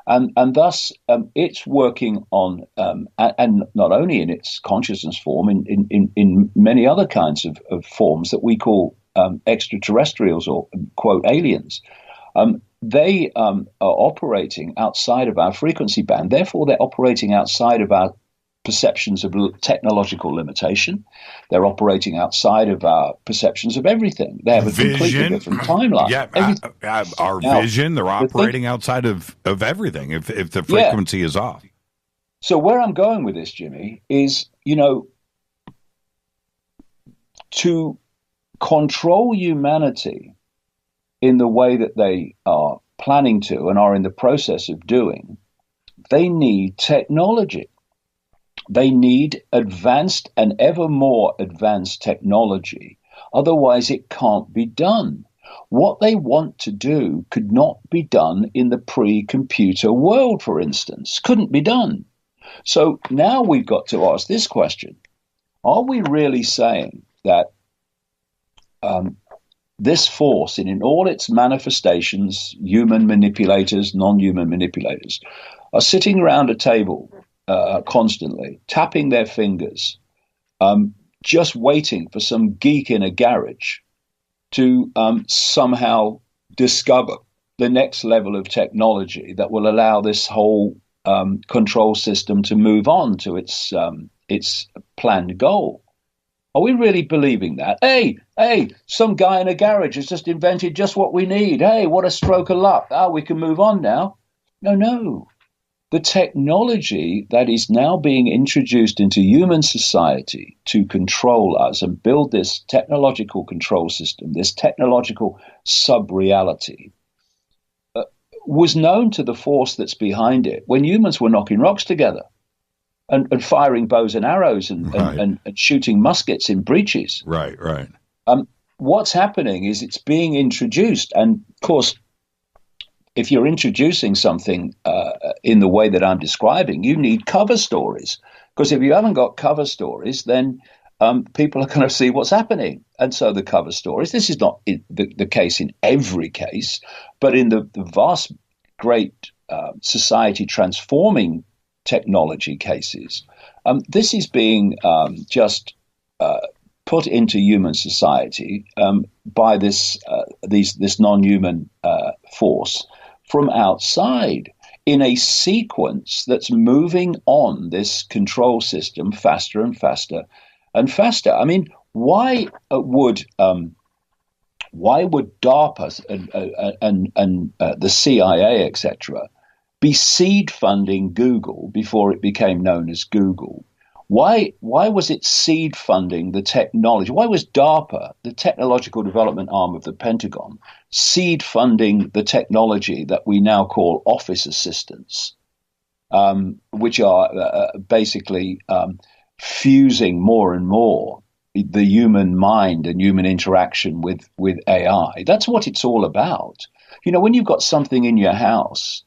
And thus, it's working on, and not only in its consciousness form, in many other kinds of forms that we call extraterrestrials or, quote, aliens. They are operating outside of our frequency band. Therefore, they're operating outside of our perceptions of technological limitation. They're operating outside of our perceptions of everything. They have a completely different timeline. Yeah, our vision, they're operating outside of everything if the frequency is off. So where I'm going with this, Jimmy, is, to control humanity in the way that they are planning to and are in the process of doing, they need technology. They need advanced and ever more advanced technology. Otherwise, it can't be done. What they want to do could not be done in the pre-computer world, for instance. Couldn't be done. So now we've got to ask this question. Are we really saying that this force, in all its manifestations, human manipulators, non-human manipulators, are sitting around a table constantly, tapping their fingers, just waiting for some geek in a garage to somehow discover the next level of technology that will allow this whole control system to move on to its planned goal? Are we really believing that? Hey, some guy in a garage has just invented just what we need. Hey, what a stroke of luck. We can move on now. No. The technology that is now being introduced into human society to control us and build this technological control system, this technological sub-reality, was known to the force that's behind it when humans were knocking rocks together and firing bows and arrows and shooting muskets in breaches. Right. What's happening is it's being introduced. And, of course, if you're introducing something in the way that I'm describing, you need cover stories. Because if you haven't got cover stories, then people are going to see what's happening. And so the cover stories, this is not the case in every case, but in the vast, great society transforming technology cases, this is being just put into human society by this non-human force from outside in a sequence that's moving on this control system faster and faster and faster. I mean, why would DARPA and the CIA, etc., be seed funding Google before it became known as Google? Why was it seed funding the technology? Why was DARPA, the technological development arm of the Pentagon, seed funding the technology that we now call office assistants, which are basically fusing more and more the human mind and human interaction with AI? That's what it's all about. You know, when you've got something in your house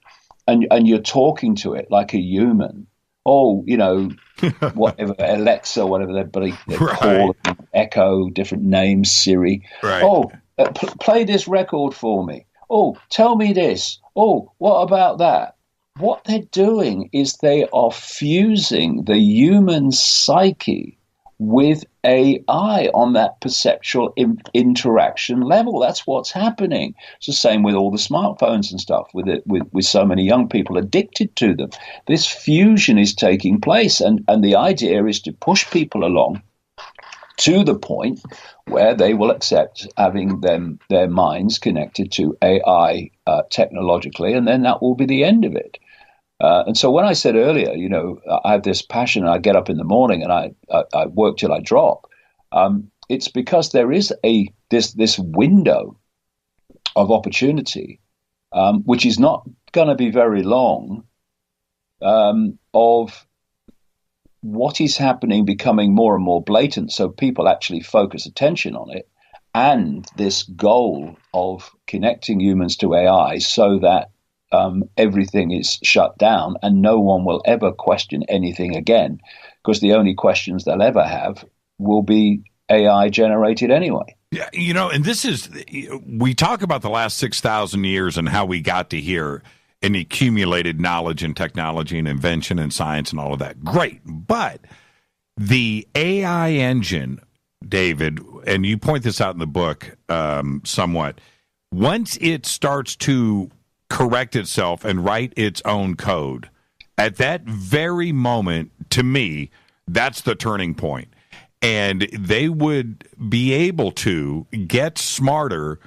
and you're talking to it like a human, you know, whatever, Alexa, whatever they call it, Echo, different names, Siri. Right. Play this record for me. Tell me this. What about that? What they're doing is they are fusing the human psyche with AI on that perceptual interaction level. That's what's happening. It's the same with all the smartphones and stuff, with so many young people addicted to them. This fusion is taking place, and the idea is to push people along to the point where they will accept having their minds connected to AI technologically, and then that will be the end of it. And so when I said earlier, you know, I have this passion, I get up in the morning and I work till I drop. It's because there is this window of opportunity, which is not going to be very long, of what is happening becoming more and more blatant, so people actually focus attention on it, and this goal of connecting humans to AI so that everything is shut down and no one will ever question anything again, because the only questions they'll ever have will be AI generated anyway. Yeah, you know, and we talk about the last 6,000 years and how we got to here and accumulated knowledge and technology and invention and science and all of that. Great. But the AI engine, David, and you point this out in the book somewhat, once it starts to correct itself and write its own code, at that very moment, to me, that's the turning point. And they would be able to get smarter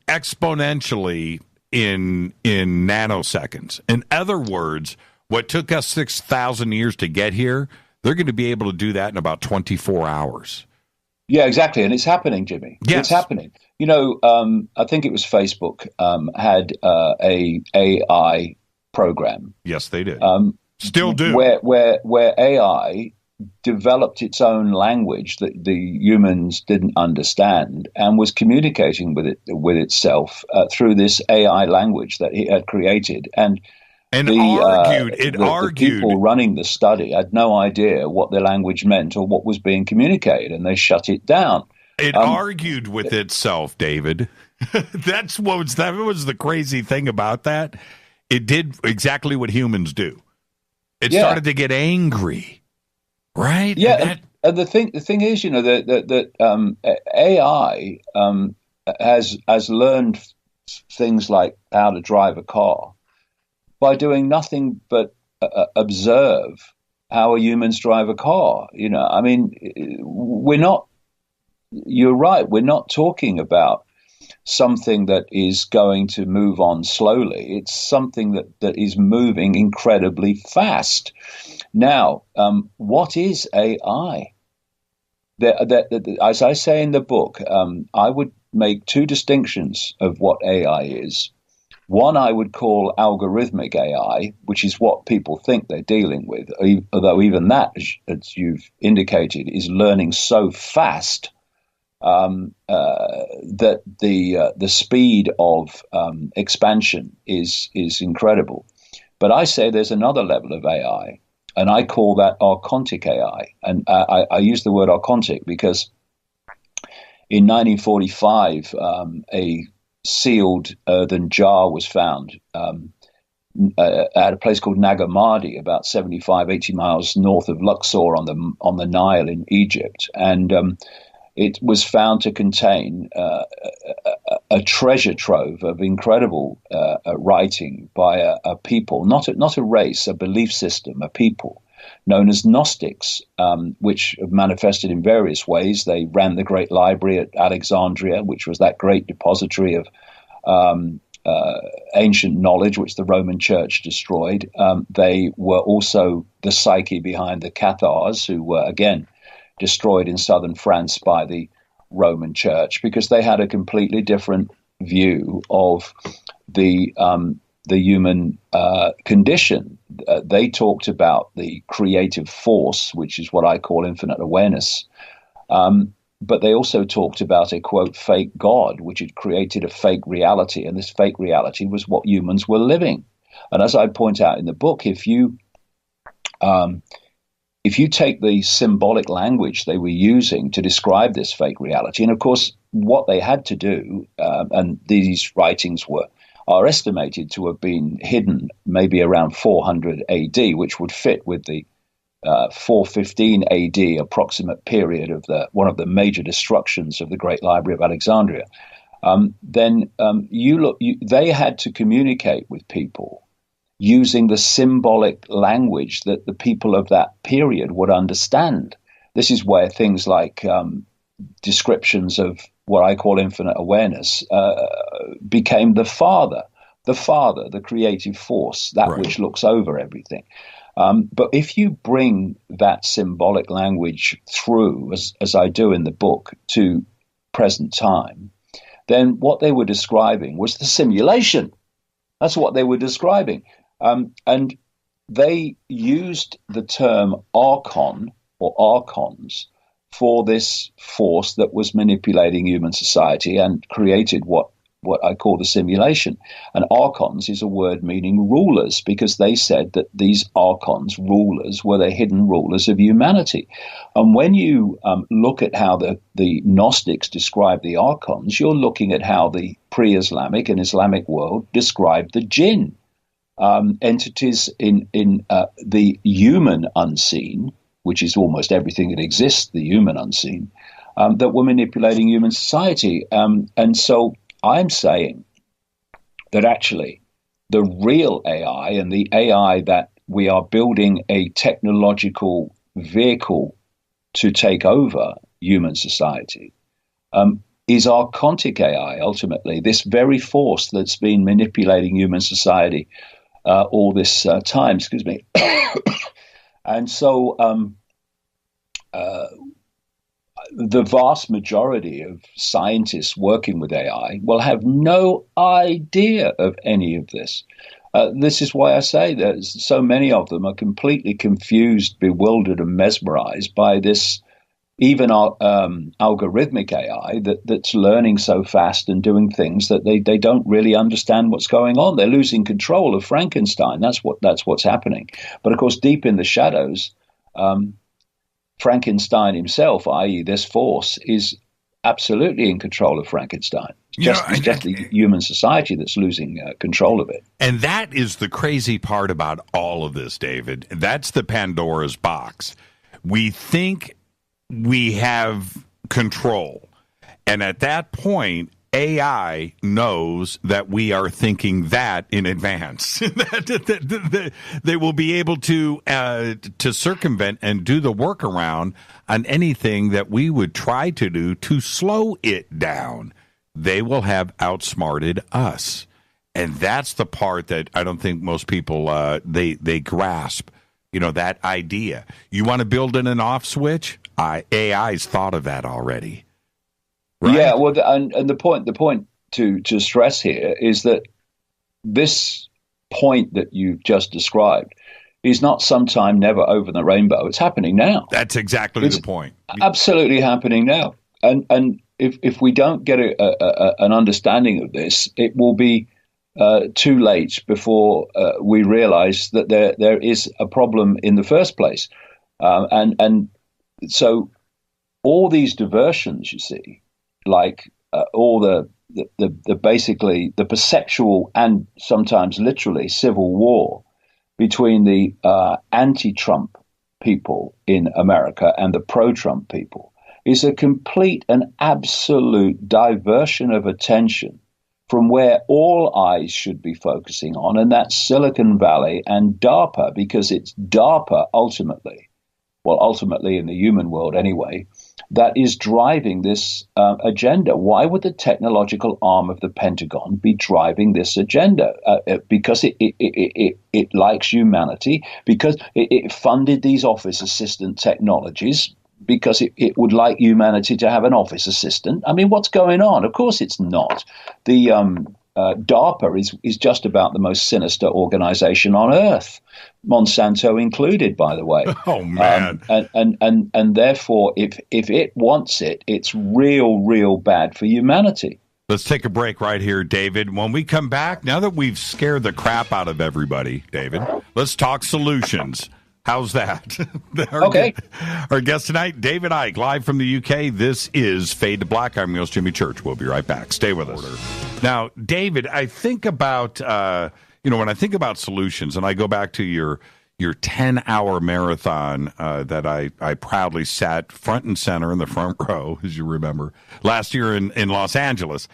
exponentially in nanoseconds. In other words, what took us 6,000 years to get here, they're going to be able to do that in about 24 hours. Yeah, exactly. And it's happening, Jimmy. Yes. It's happening. You know, I think it was Facebook had a AI program. Yes, they did. Still do. Where AI developed its own language that the humans didn't understand and was communicating with itself through this AI language that it had created. And the people running the study had no idea what the language meant or what was being communicated, and they shut it down. It argued with itself, David. That was the crazy thing about that. It did exactly what humans do. It started to get angry, right? Yeah, and the thing is, you know, that AI has learned things like how to drive a car by doing nothing but observe how humans drive a car. You know, I mean, you're right, we're not talking about something that is going to move on slowly. It's something that is moving incredibly fast. Now, what is AI? As I say in the book, I would make two distinctions of what AI is. One I would call algorithmic AI, which is what people think they're dealing with, although even that, as you've indicated, is learning so fast that the speed of expansion is incredible. But I say there's another level of AI, and I call that archontic AI. And I use the word archontic because in 1945, a sealed earthen jar was found at a place called Nagamadi, about 75, 80 miles north of Luxor on the Nile in Egypt. And it was found to contain a treasure trove of incredible writing by a people, not a race, a belief system, a people known as Gnostics, which have manifested in various ways. They ran the great library at Alexandria, which was that great depository of ancient knowledge, which the Roman Church destroyed. They were also the psyche behind the Cathars, who were, again, destroyed in southern France by the Roman Church, because they had a completely different view of the human condition. They talked about the creative force, which is what I call infinite awareness. But they also talked about a, quote, fake God, which had created a fake reality. And this fake reality was what humans were living. And as I point out in the book, if you take the symbolic language they were using to describe this fake reality, and of course, what they had to do, and these writings are estimated to have been hidden maybe around 400 AD, which would fit with the 415 AD approximate period of one of the major destructions of the Great Library of Alexandria. They had to communicate with people using the symbolic language that the people of that period would understand. This is where things like descriptions of what I call infinite awareness became the Father, the creative force, that right, which looks over everything. But if you bring that symbolic language through, as I do in the book, to present time, then what they were describing was the simulation. That's what they were describing. And they used the term archon or archons for this force that was manipulating human society and created what I call the simulation. And archons is a word meaning rulers, because they said that these archons, rulers, were the hidden rulers of humanity. And when you look at how the Gnostics describe the archons, you're looking at how the pre-Islamic and Islamic world described the jinn, entities in the human unseen, which is almost everything that exists, the human unseen, that were manipulating human society. And so I'm saying that actually the real AI and the AI that we are building a technological vehicle to take over human society is archontic AI, ultimately, this very force that's been manipulating human society all this time, excuse me. And so the vast majority of scientists working with AI will have no idea of any of this. This is why I say that so many of them are completely confused, bewildered, and mesmerized by this, even algorithmic AI that's learning so fast and doing things that they don't really understand what's going on. They're losing control of Frankenstein. That's what's happening. But of course, deep in the shadows, Frankenstein himself, i.e. this force, is absolutely in control of Frankenstein. It's just the human society that's losing control of it. And that is the crazy part about all of this, David. That's the Pandora's box. We think we have control. And at that point, AI knows that we are thinking that in advance. They will be able to circumvent and do the workaround on anything that we would try to do to slow it down. They will have outsmarted us. And that's the part that I don't think most people, they grasp, that idea. You want to build in an off switch? AI's thought of that already. Right? Yeah, well, and the point to stress here is that this point that you've just described is not sometime never over the rainbow. It's happening now. That's exactly the point. Absolutely happening now. And if we don't get an understanding of this, it will be too late before we realize that there is a problem in the first place. And so all these diversions, you see, like all the basically the perceptual and sometimes literally civil war between the anti-Trump people in America and the pro-Trump people is a complete and absolute diversion of attention from where all eyes should be focusing on, and that's Silicon Valley and DARPA, because it's DARPA ultimately well, ultimately in the human world anyway, that is driving this agenda. Why would the technological arm of the Pentagon be driving this agenda? Because it likes humanity, because it funded these office assistant technologies, because it would like humanity to have an office assistant. I mean, what's going on? Of course it's not. The DARPA is just about the most sinister organization on earth, Monsanto included, by the way. Oh, man. And therefore, if it wants it, it's real bad for humanity. Let's take a break right here, David. When we come back, now that we've scared the crap out of everybody, David, let's talk solutions. How's that? Okay. Our guest tonight, David Icke, live from the UK. This is Fade to Black. I'm your host, Jimmy Church. We'll be right back. Stay with us. Now, David, I think about, when I think about solutions, and I go back to your 10-hour marathon that I proudly sat front and center in the front row, as you remember, last year in Los Angeles.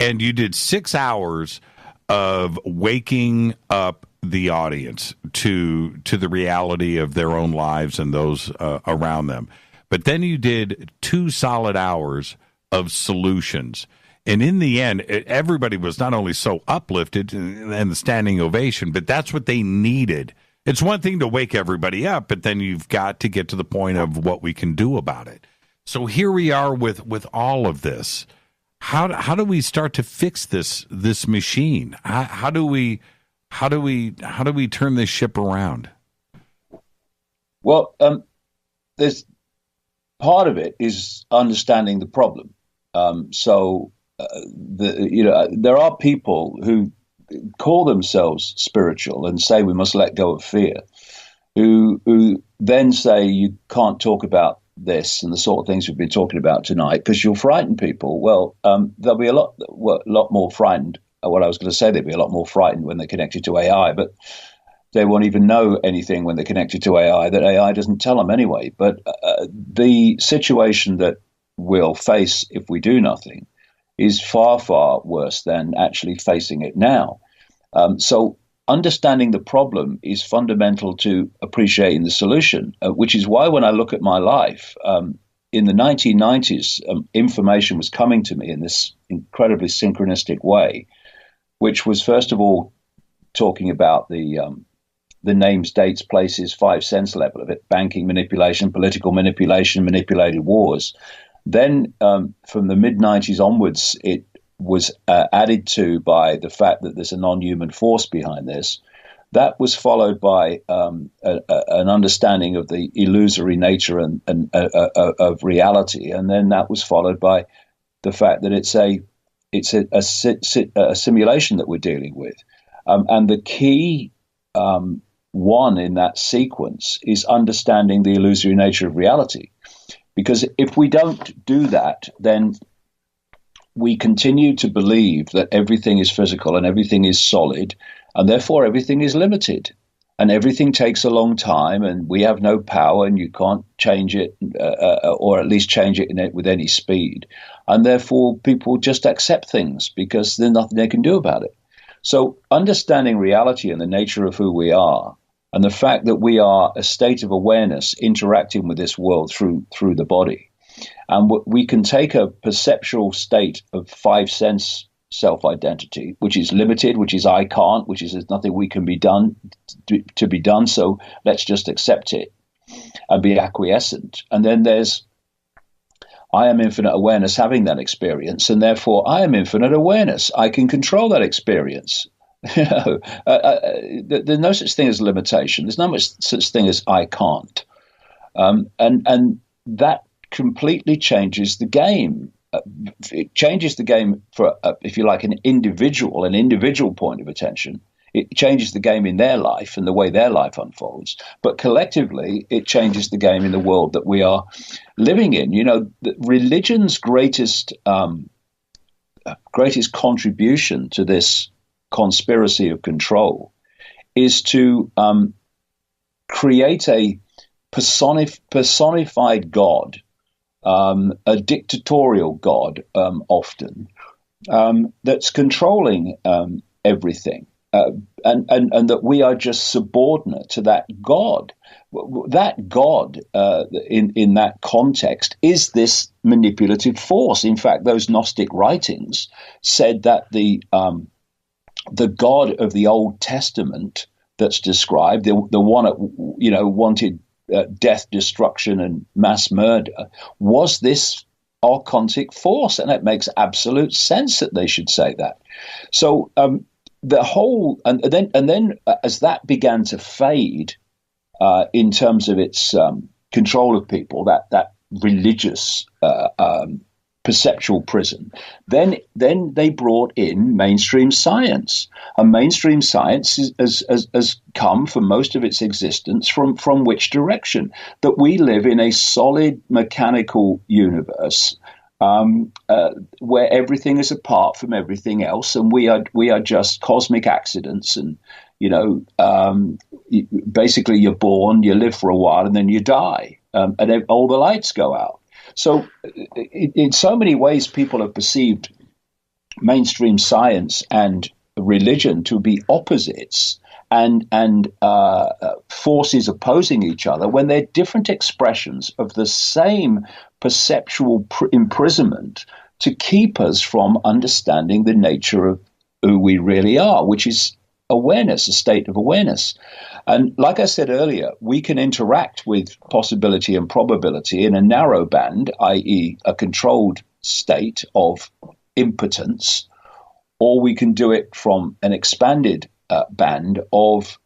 And you did 6 hours of waking up the audience to the reality of their own lives and those around them. But then you did 2 solid hours of solutions. And in the end, everybody was not only so uplifted and the standing ovation, but that's what they needed. It's one thing to wake everybody up, but then you've got to get to the point of what we can do about it. So here we are with all of this. How do we start to fix this machine? How do we turn this ship around? Well, there's part of it is understanding the problem. There are people who call themselves spiritual and say we must let go of fear, who then say you can't talk about this and the sort of things we've been talking about tonight because you'll frighten people. Well, they'll be a lot more frightened. What I was going to say, they'd be a lot more frightened when they're connected to AI, but they won't even know anything when they're connected to AI that AI doesn't tell them anyway. But the situation that we'll face if we do nothing is far worse than actually facing it now. So understanding the problem is fundamental to appreciating the solution, which is why when I look at my life, in the 1990s, information was coming to me in this incredibly synchronistic way, which was, first of all, talking about the names, dates, places, 5 sense level of it, banking manipulation, political manipulation, manipulated wars. Then from the mid-90s onwards, it was added to by the fact that there's a non-human force behind this. That was followed by an understanding of the illusory nature of reality, and then that was followed by the fact that it's a simulation that we're dealing with. And the key one in that sequence is understanding the illusory nature of reality. Because if we don't do that, then we continue to believe that everything is physical and everything is solid, and therefore everything is limited. And everything takes a long time, and we have no power, and you can't change it, or at least change it with any speed. And therefore people just accept things because there's nothing they can do about it. So understanding reality and the nature of who we are, and the fact that we are a state of awareness interacting with this world through the body. And we can take a perceptual state of 5 sense self-identity, which is limited, which is I can't, which is there's nothing we can be done to be done, so let's just accept it and be acquiescent. And then there's I am infinite awareness having that experience, and therefore I am infinite awareness. I can control that experience. There's no such thing as limitation. There's no such thing as I can't. And that completely changes the game. It changes the game for, if you like, an individual point of attention. It changes the game in their life and the way their life unfolds. But collectively, it changes the game in the world that we are living in. You know, religion's greatest contribution to this conspiracy of control is to create a personified God, a dictatorial God often, that's controlling everything. and that we are just subordinate to that God. That God, in that context, is this manipulative force. In fact, those Gnostic writings said that the God of the Old Testament that's described, the one that wanted death, destruction, and mass murder, was this archontic force, and it makes absolute sense that they should say that. So the whole, and then as that began to fade in terms of its control of people, that religious perceptual prison, then they brought in mainstream science, and mainstream science has come for most of its existence from which direction? That we live in a solid mechanical universe where everything is apart from everything else, and we are just cosmic accidents, and basically you're born, you live for a while, and then you die, and all the lights go out. So in so many ways, people have perceived mainstream science and religion to be opposites and forces opposing each other, when they're different expressions of the same perceptual imprisonment to keep us from understanding the nature of who we really are, which is awareness, a state of awareness. And like I said earlier, we can interact with possibility and probability in a narrow band, i.e. a controlled state of impotence, or we can do it from an expanded band of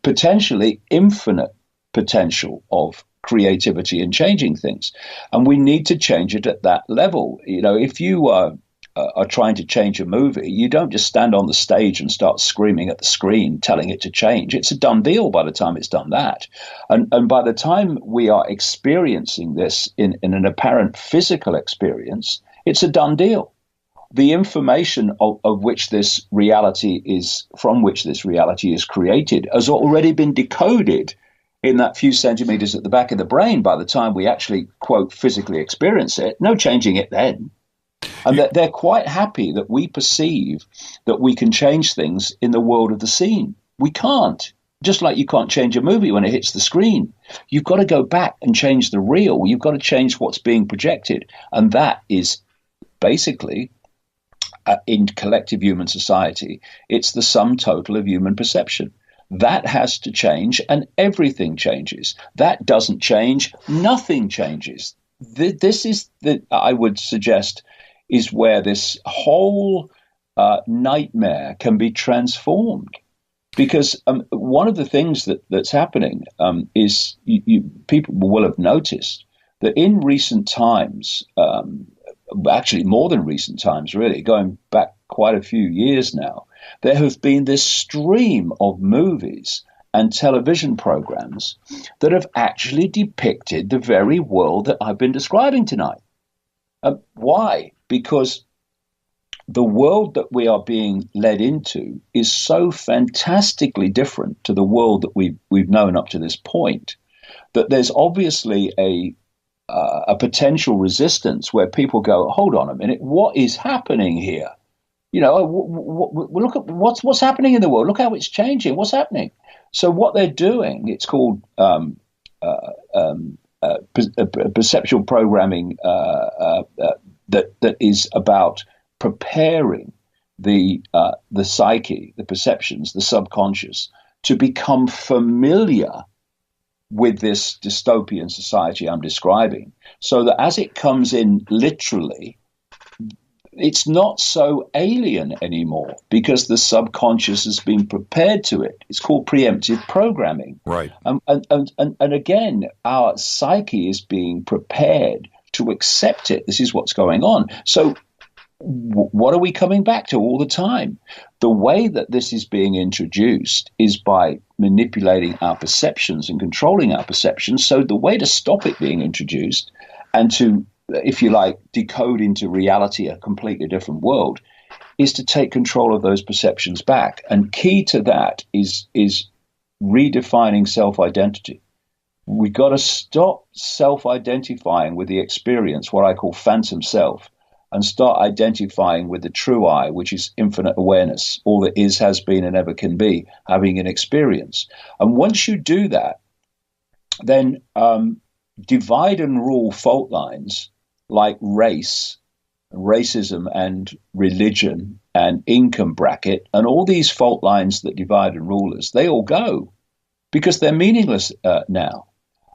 potentially infinite potential of creativity and changing things. And we need to change it at that level. If you are trying to change a movie, you don't just stand on the stage and start screaming at the screen, telling it to change. It's a done deal by the time it's done that. And by the time we are experiencing this in an apparent physical experience, it's a done deal. The information from which this reality is created has already been decoded in that few centimeters at the back of the brain by the time we actually, quote, physically experience it. No changing it then. And they're quite happy that we perceive that we can change things in the world of the scene. We can't. Just like you can't change a movie when it hits the screen. You've got to go back and change the real. You've got to change what's being projected. And that is basically, in collective human society, it's the sum total of human perception. That has to change, and everything changes. That doesn't change, nothing changes. This is, I would suggest, is where this whole nightmare can be transformed. Because one of the things that's happening is people will have noticed that in recent times, actually more than recent times, really, going back quite a few years now, there have been this stream of movies and television programs that have actually depicted the very world that I've been describing tonight. Why? Because the world that we are being led into is so fantastically different to the world that we've known up to this point, that there's obviously a potential resistance where people go, hold on a minute, what is happening here? Look at what's happening in the world. Look how it's changing. What's happening? So what they're doing, it's called perceptual programming that is about preparing the psyche, the perceptions, the subconscious, to become familiar with this dystopian society I'm describing, so that as it comes in literally, it's not so alien anymore, because the subconscious has been prepared to it. It's called preemptive programming. Right. And again, our psyche is being prepared to accept it. This is what's going on. So what are we coming back to all the time? The way that this is being introduced is by manipulating our perceptions and controlling our perceptions. So the way to stop it being introduced and to, if you like, decode into reality a completely different world is to take control of those perceptions back. And key to that is redefining self-identity. We've got to stop self-identifying with the experience, what I call phantom self, and start identifying with the true I, which is infinite awareness, all that is, has been, and ever can be, having an experience. And once you do that, then divide and rule fault lines like racism and religion and income bracket and all these fault lines that divide and rule us, they all go because they're meaningless now.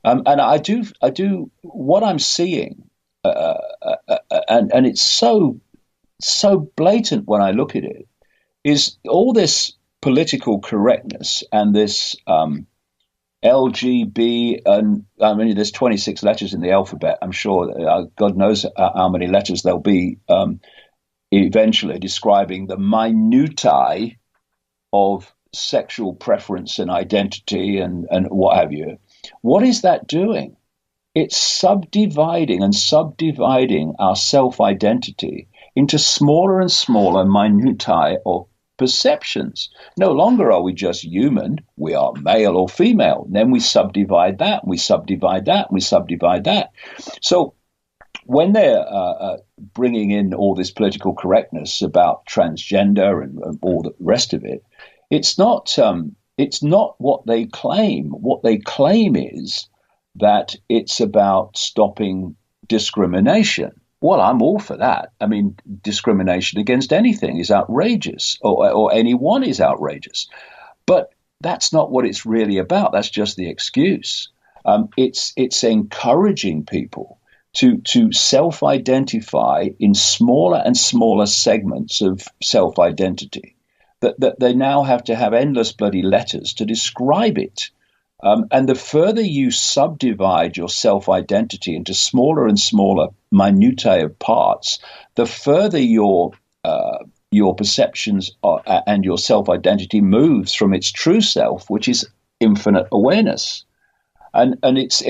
And I do what I'm seeing, and it's so blatant when I look at it, is all this political correctness and this LGB, and I mean, there's 26 letters in the alphabet. I'm sure God knows how many letters there'll be eventually describing the minutiae of sexual preference and identity and what have you. What is that doing? It's subdividing our self-identity into smaller and smaller minutiae of perceptions. No longer are we just human, we are male or female. Then we subdivide that, we subdivide that, we subdivide that. So when they're bringing in all this political correctness about transgender and all the rest of it, it's not what they claim. What they claim is that it's about stopping discrimination. Well, I'm all for that. I mean, discrimination against anything is outrageous, or anyone is outrageous. But that's not what it's really about. That's just the excuse. It's encouraging people to self-identify in smaller and smaller segments of self-identity. That they now have to have endless bloody letters to describe it. And the further you subdivide your self-identity into smaller and smaller minutiae of parts, the further your perceptions and your self-identity moves from its true self, which is infinite awareness. And it's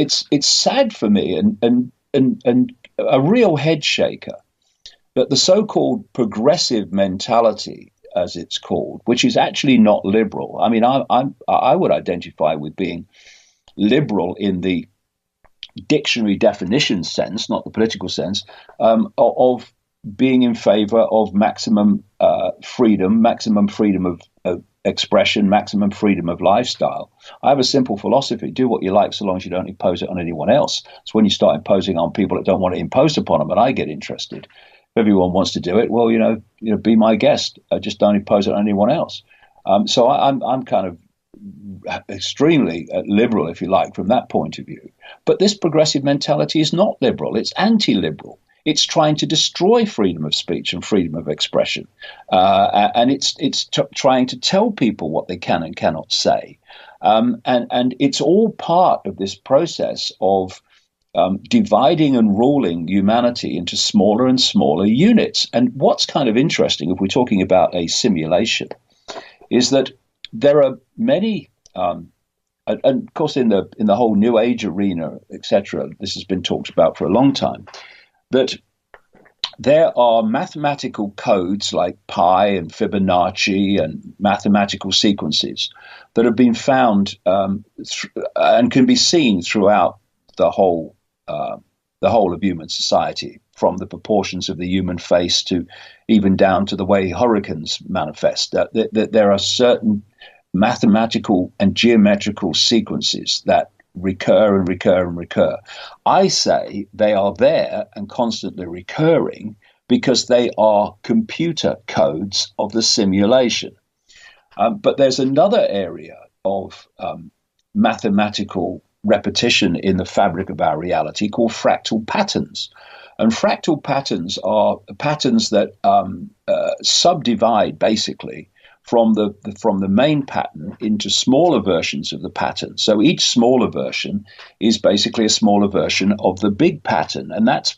sad for me and a real head shaker that the so-called progressive mentality, as it's called, which is actually not liberal. I mean, I would identify with being liberal in the dictionary definition sense, not the political sense, of being in favor of maximum freedom of expression, maximum freedom of lifestyle. I have a simple philosophy: do what you like so long as you don't impose it on anyone else. It's when you start imposing on people that don't want it imposed upon them, and I get interested. If everyone wants to do it, well, you know, be my guest. Just don't impose it on anyone else. So I'm kind of extremely liberal, if you like, from that point of view. But this progressive mentality is not liberal. It's anti-liberal. It's trying to destroy freedom of speech and freedom of expression. And it's trying to tell people what they can and cannot say. And it's all part of this process of dividing and ruling humanity into smaller and smaller units. And what's kind of interesting, if we're talking about a simulation, is that there are many, and of course in the whole New Age arena, etc., this has been talked about for a long time, that there are mathematical codes like pi and Fibonacci and mathematical sequences that have been found and can be seen throughout the whole of human society, from the proportions of the human face to even down to the way hurricanes manifest. There are certain mathematical and geometrical sequences that recur and recur and recur. I say they are there and constantly recurring because they are computer codes of the simulation. But there's another area of mathematical repetition in the fabric of our reality called fractal patterns. And fractal patterns are patterns that subdivide basically from the main pattern into smaller versions of the pattern. So each smaller version is basically a smaller version of the big pattern, and that's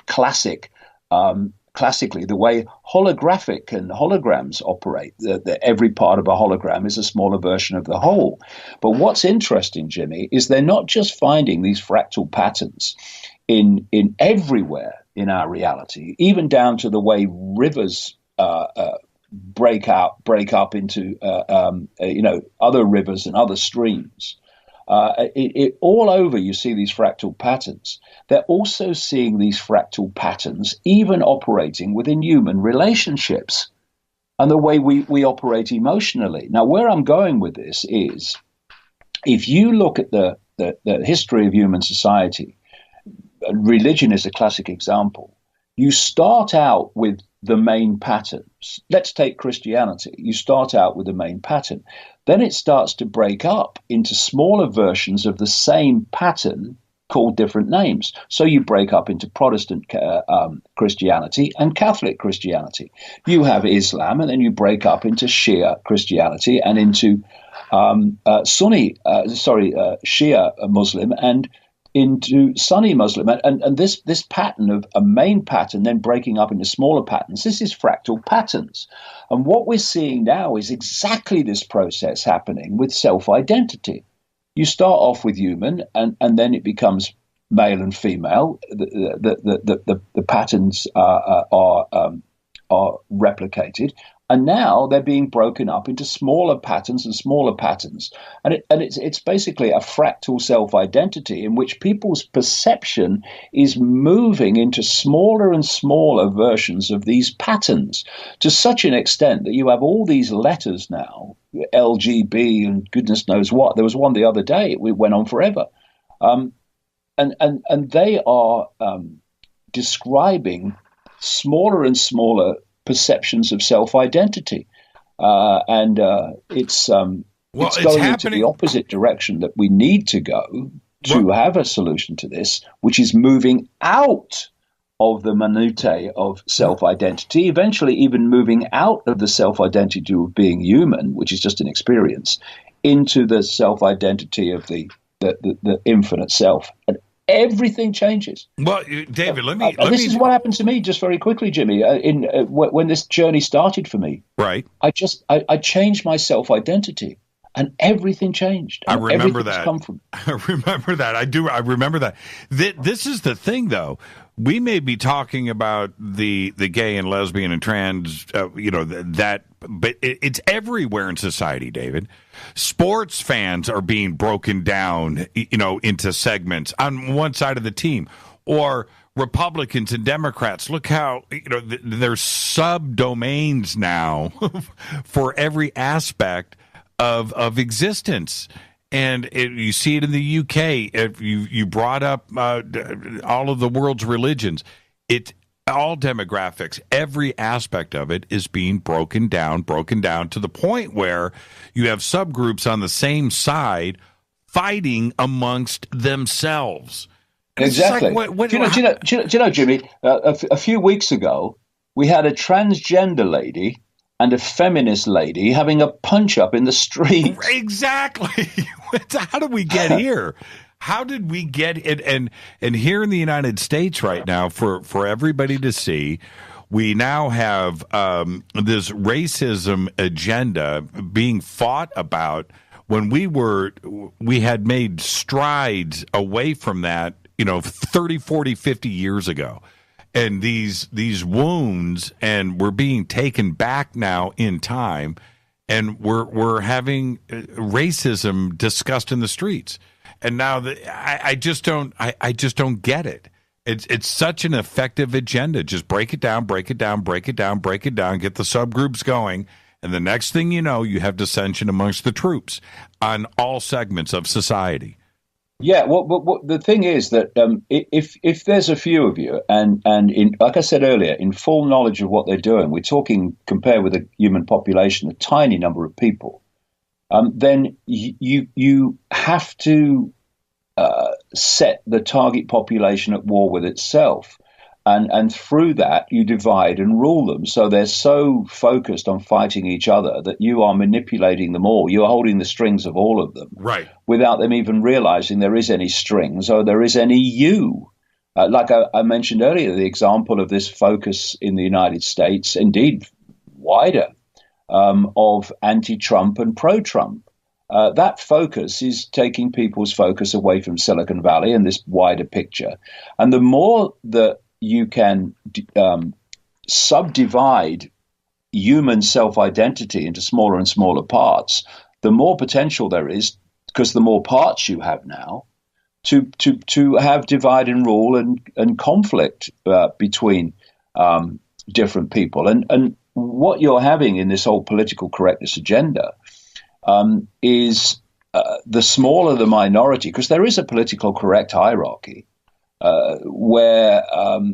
classically the way holographic and holograms operate. Every part of a hologram is a smaller version of the whole. But what's interesting, Jimmy, is they're not just finding these fractal patterns in everywhere in our reality, even down to the way rivers break up into other rivers and other streams. All over you see these fractal patterns. They're also seeing these fractal patterns even operating within human relationships and the way we operate emotionally. Now, where I'm going with this is, if you look at the history of human society, religion is a classic example. You start out with the main patterns. Let's take Christianity. You start out with the main pattern. Then it starts to break up into smaller versions of the same pattern called different names. So you break up into Protestant Christianity and Catholic Christianity. You have Islam, and then you break up into Shia Christianity and into Shia Muslim and into Sunni Muslim. And this pattern of a main pattern then breaking up into smaller patterns, this is fractal patterns. And what we're seeing now is exactly this process happening with self-identity. You start off with human, and then it becomes male and female. The patterns are replicated, and now they're being broken up into smaller patterns and smaller patterns. And it's basically a fractal self-identity in which people's perception is moving into smaller and smaller versions of these patterns, to such an extent that you have all these letters now, LGB and goodness knows what. There was one the other day, it went on forever. And they are describing smaller and smaller perceptions of self-identity, and it's going into the opposite direction that we need to go to have a solution to this, which is moving out of the minutiae of self-identity, eventually even moving out of the self-identity of being human, which is just an experience, into the self-identity of the infinite self. And everything changes. Well, David, this is what happened to me, just very quickly, Jimmy. When this journey started for me, right? I changed my self-identity, and everything changed. I remember that. I remember that. I do. I remember that. This is the thing, though. We may be talking about the gay and lesbian and trans, but it's everywhere in society, David. Sports fans are being broken down, into segments on one side of the team, or Republicans and Democrats. Look how, there's subdomains now for every aspect of existence. And you see it in the UK. If you brought up all of the world's religions, all demographics, every aspect of it is being broken down to the point where you have subgroups on the same side fighting amongst themselves. Exactly. Like, do you know, Jimmy? A few weeks ago, we had a transgender lady and a feminist lady having a punch-up in the street. Exactly. How did we get here? How did we get it? And here in the United States right now, for everybody to see, we now have this racism agenda being fought about when we had made strides away from that, 30, 40, 50 years ago. And these wounds, and we're being taken back now in time, and we're having racism discussed in the streets. And now I just don't get it. It's such an effective agenda. Just break it down, get the subgroups going, and the next thing you know, you have dissension amongst the troops on all segments of society. Yeah, well, the thing is that if there's a few of you, and in, like I said earlier, in full knowledge of what they're doing, we're talking, compared with the human population, a tiny number of people, then you have to set the target population at war with itself. And through that, you divide and rule them. So they're so focused on fighting each other that you are manipulating them all. You are holding the strings of all of them, right, without them even realizing there is any strings or there is any you. Like I mentioned earlier, the example of this focus in the United States, indeed wider, of anti-Trump and pro-Trump. That focus is taking people's focus away from Silicon Valley and this wider picture. And the more that you can subdivide human self-identity into smaller and smaller parts, the more potential there is because the more parts you have now, to have divide and rule and conflict between different people. And what you're having in this whole political correctness agenda is the smaller the minority, because there is a political correct hierarchy, where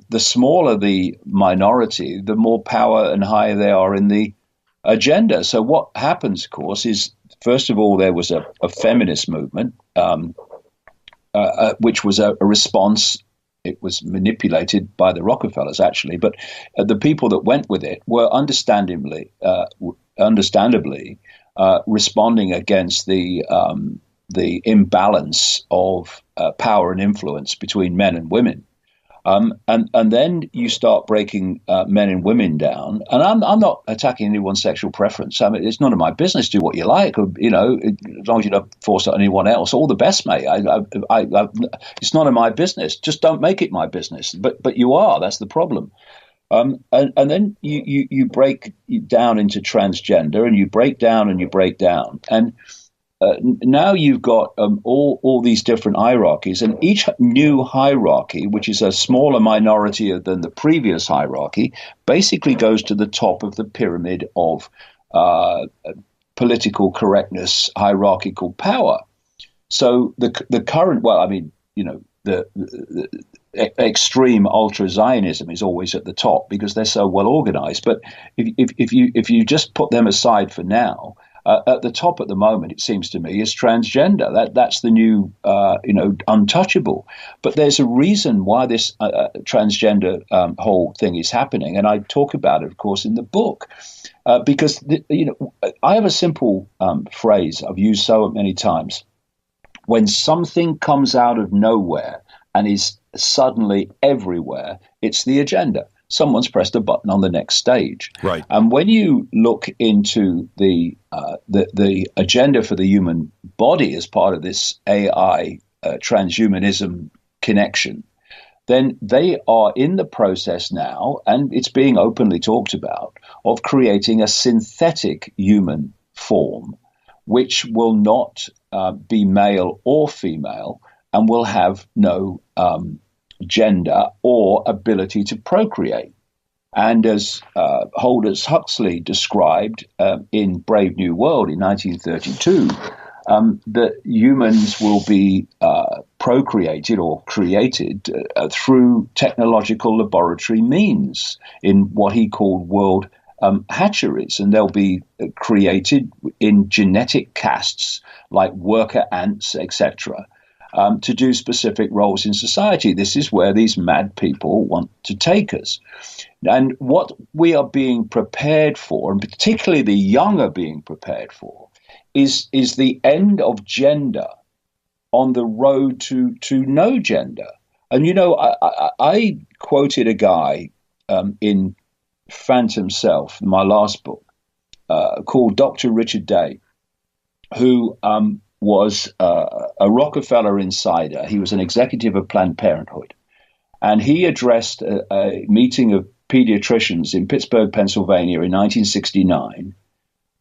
the smaller the minority, the more power and higher they are in the agenda. So what happens, of course, is, first of all, there was a feminist movement, which was a response. It was manipulated by the Rockefellers, actually, but the people that went with it were understandably responding against the imbalance of power and influence between men and women. And then you start breaking men and women down. And I'm not attacking anyone's sexual preference. I mean, it's none of my business. Do what you like, or, as long as you don't force it on anyone else. All the best, mate. It's none of my business. Just don't make it my business. But you are. That's the problem. And then you break down into transgender, and you break down and you break down. And now you've got all these different hierarchies, and each new hierarchy, which is a smaller minority than the previous hierarchy, basically goes to the top of the pyramid of political correctness, hierarchical power. So the current, the extreme ultra-Zionism is always at the top because they're so well organized. But if you just put them aside for now, at the top at the moment, it seems to me, is transgender. That's the new, untouchable. But there's a reason why this transgender whole thing is happening, and I talk about it, of course, in the book, because I have a simple phrase I've used so many times: when something comes out of nowhere and is suddenly everywhere, it's the agenda. Someone's pressed a button on the next stage. Right. And when you look into the agenda for the human body as part of this AI transhumanism connection, then they are in the process now, and it's being openly talked about, of creating a synthetic human form, which will not be male or female and will have no gender or ability to procreate. And as Aldous Huxley described in Brave New World in 1932, that humans will be procreated or created through technological laboratory means in what he called world hatcheries, and they'll be created in genetic castes like worker ants, etc., to do specific roles in society. This is where these mad people want to take us. And what we are being prepared for, and particularly the young are being prepared for, is the end of gender on the road to no gender. And, I quoted a guy in Phantom Self, my last book, called Dr. Richard Day, who was a Rockefeller insider. He was an executive of Planned Parenthood. And he addressed a meeting of pediatricians in Pittsburgh, Pennsylvania in 1969.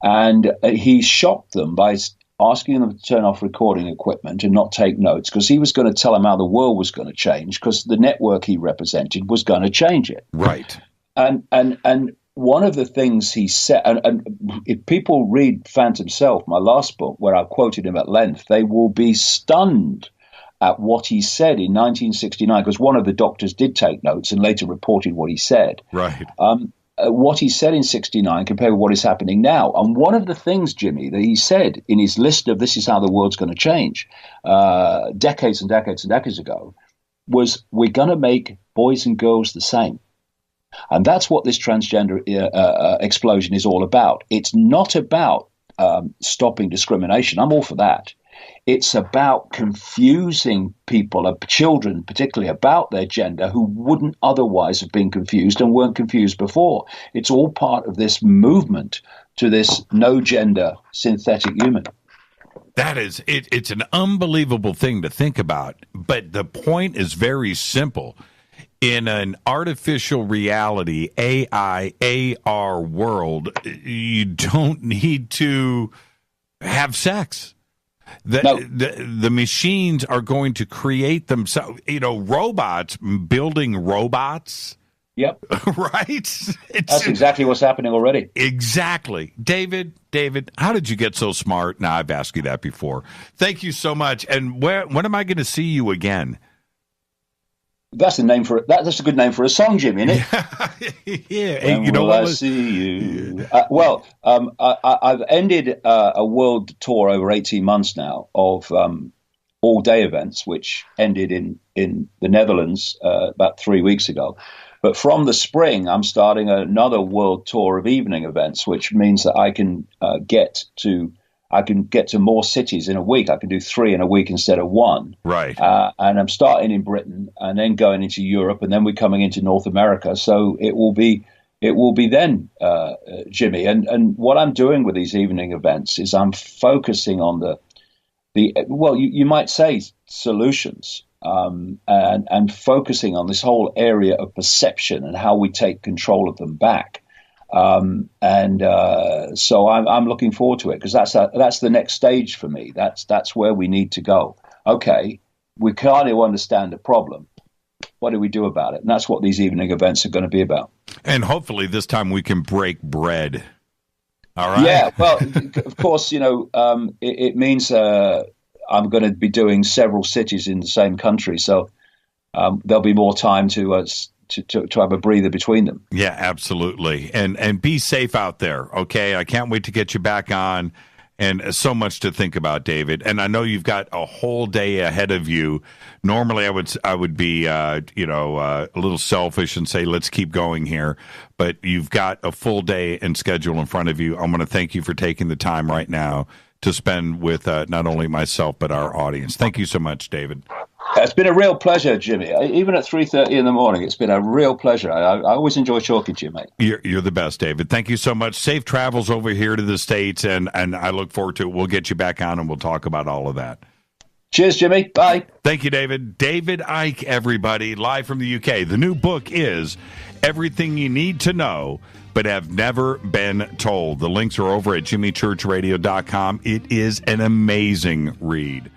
And he shocked them by asking them to turn off recording equipment and not take notes, because he was going to tell them how the world was going to change, because the network he represented was going to change it. Right. And one of the things he said, and if people read Phantom Self, my last book, where I quoted him at length, they will be stunned at what he said in 1969, because one of the doctors did take notes and later reported what he said. Right. What he said in 69 compared with what is happening now. And one of the things, Jimmy, that he said in his list of this is how the world's going to change, decades and decades and decades ago, was we're going to make boys and girls the same. And that's what this transgender explosion is all about. It's not about stopping discrimination. I'm all for that. It's about confusing people, children particularly, about their gender who wouldn't otherwise have been confused and weren't confused before. It's all part of this movement to this no gender synthetic human. That is, it's an unbelievable thing to think about. But the point is very simple. In an artificial reality, AI, AR world, you don't need to have sex. The machines are going to create themselves. Robots building robots. Yep. Right? That's exactly what's happening already. Exactly. David, how did you get so smart? Now, I've asked you that before. Thank you so much. And when am I going to see you again? That's a name for it. That's a good name for a song, Jimmy, isn't it? Yeah. When will I see you? I've ended a world tour over 18 months now of all-day events, which ended in the Netherlands about 3 weeks ago. But from the spring, I'm starting another world tour of evening events, which means that I can get to more cities in a week. I can do 3 in a week instead of 1. Right. And I'm starting in Britain and then going into Europe and then we're coming into North America. So it will be then, Jimmy. And what I'm doing with these evening events is I'm focusing on you might say solutions, and focusing on this whole area of perception and how we take control of them back. So I'm looking forward to it because that's the next stage for me. That's where we need to go. Okay, we kind of understand the problem. What do we do about it? And that's what these evening events are going to be about. And hopefully this time we can break bread. All right. Yeah. Well, of course, it means I'm going to be doing several cities in the same country, so there'll be more time to have a breather between them. Yeah, absolutely. And be safe out there, okay? I can't wait to get you back on. And so much to think about, David. And I know you've got a whole day ahead of you. Normally, I would be, a little selfish and say, let's keep going here. But you've got a full day and schedule in front of you. I'm going to thank you for taking the time right now to spend with not only myself but our audience. Thank you so much, David. It's been a real pleasure, Jimmy. Even at 3:30 in the morning, it's been a real pleasure. I always enjoy talking to you, mate. You're the best, David. Thank you so much. Safe travels over here to the States, and I look forward to it. We'll get you back on, and we'll talk about all of that. Cheers, Jimmy. Bye. Thank you, David. David Icke, everybody, live from the UK. The new book is Everything You Need to Know But Have Never Been Told. The links are over at jimmychurchradio.com. It is an amazing read.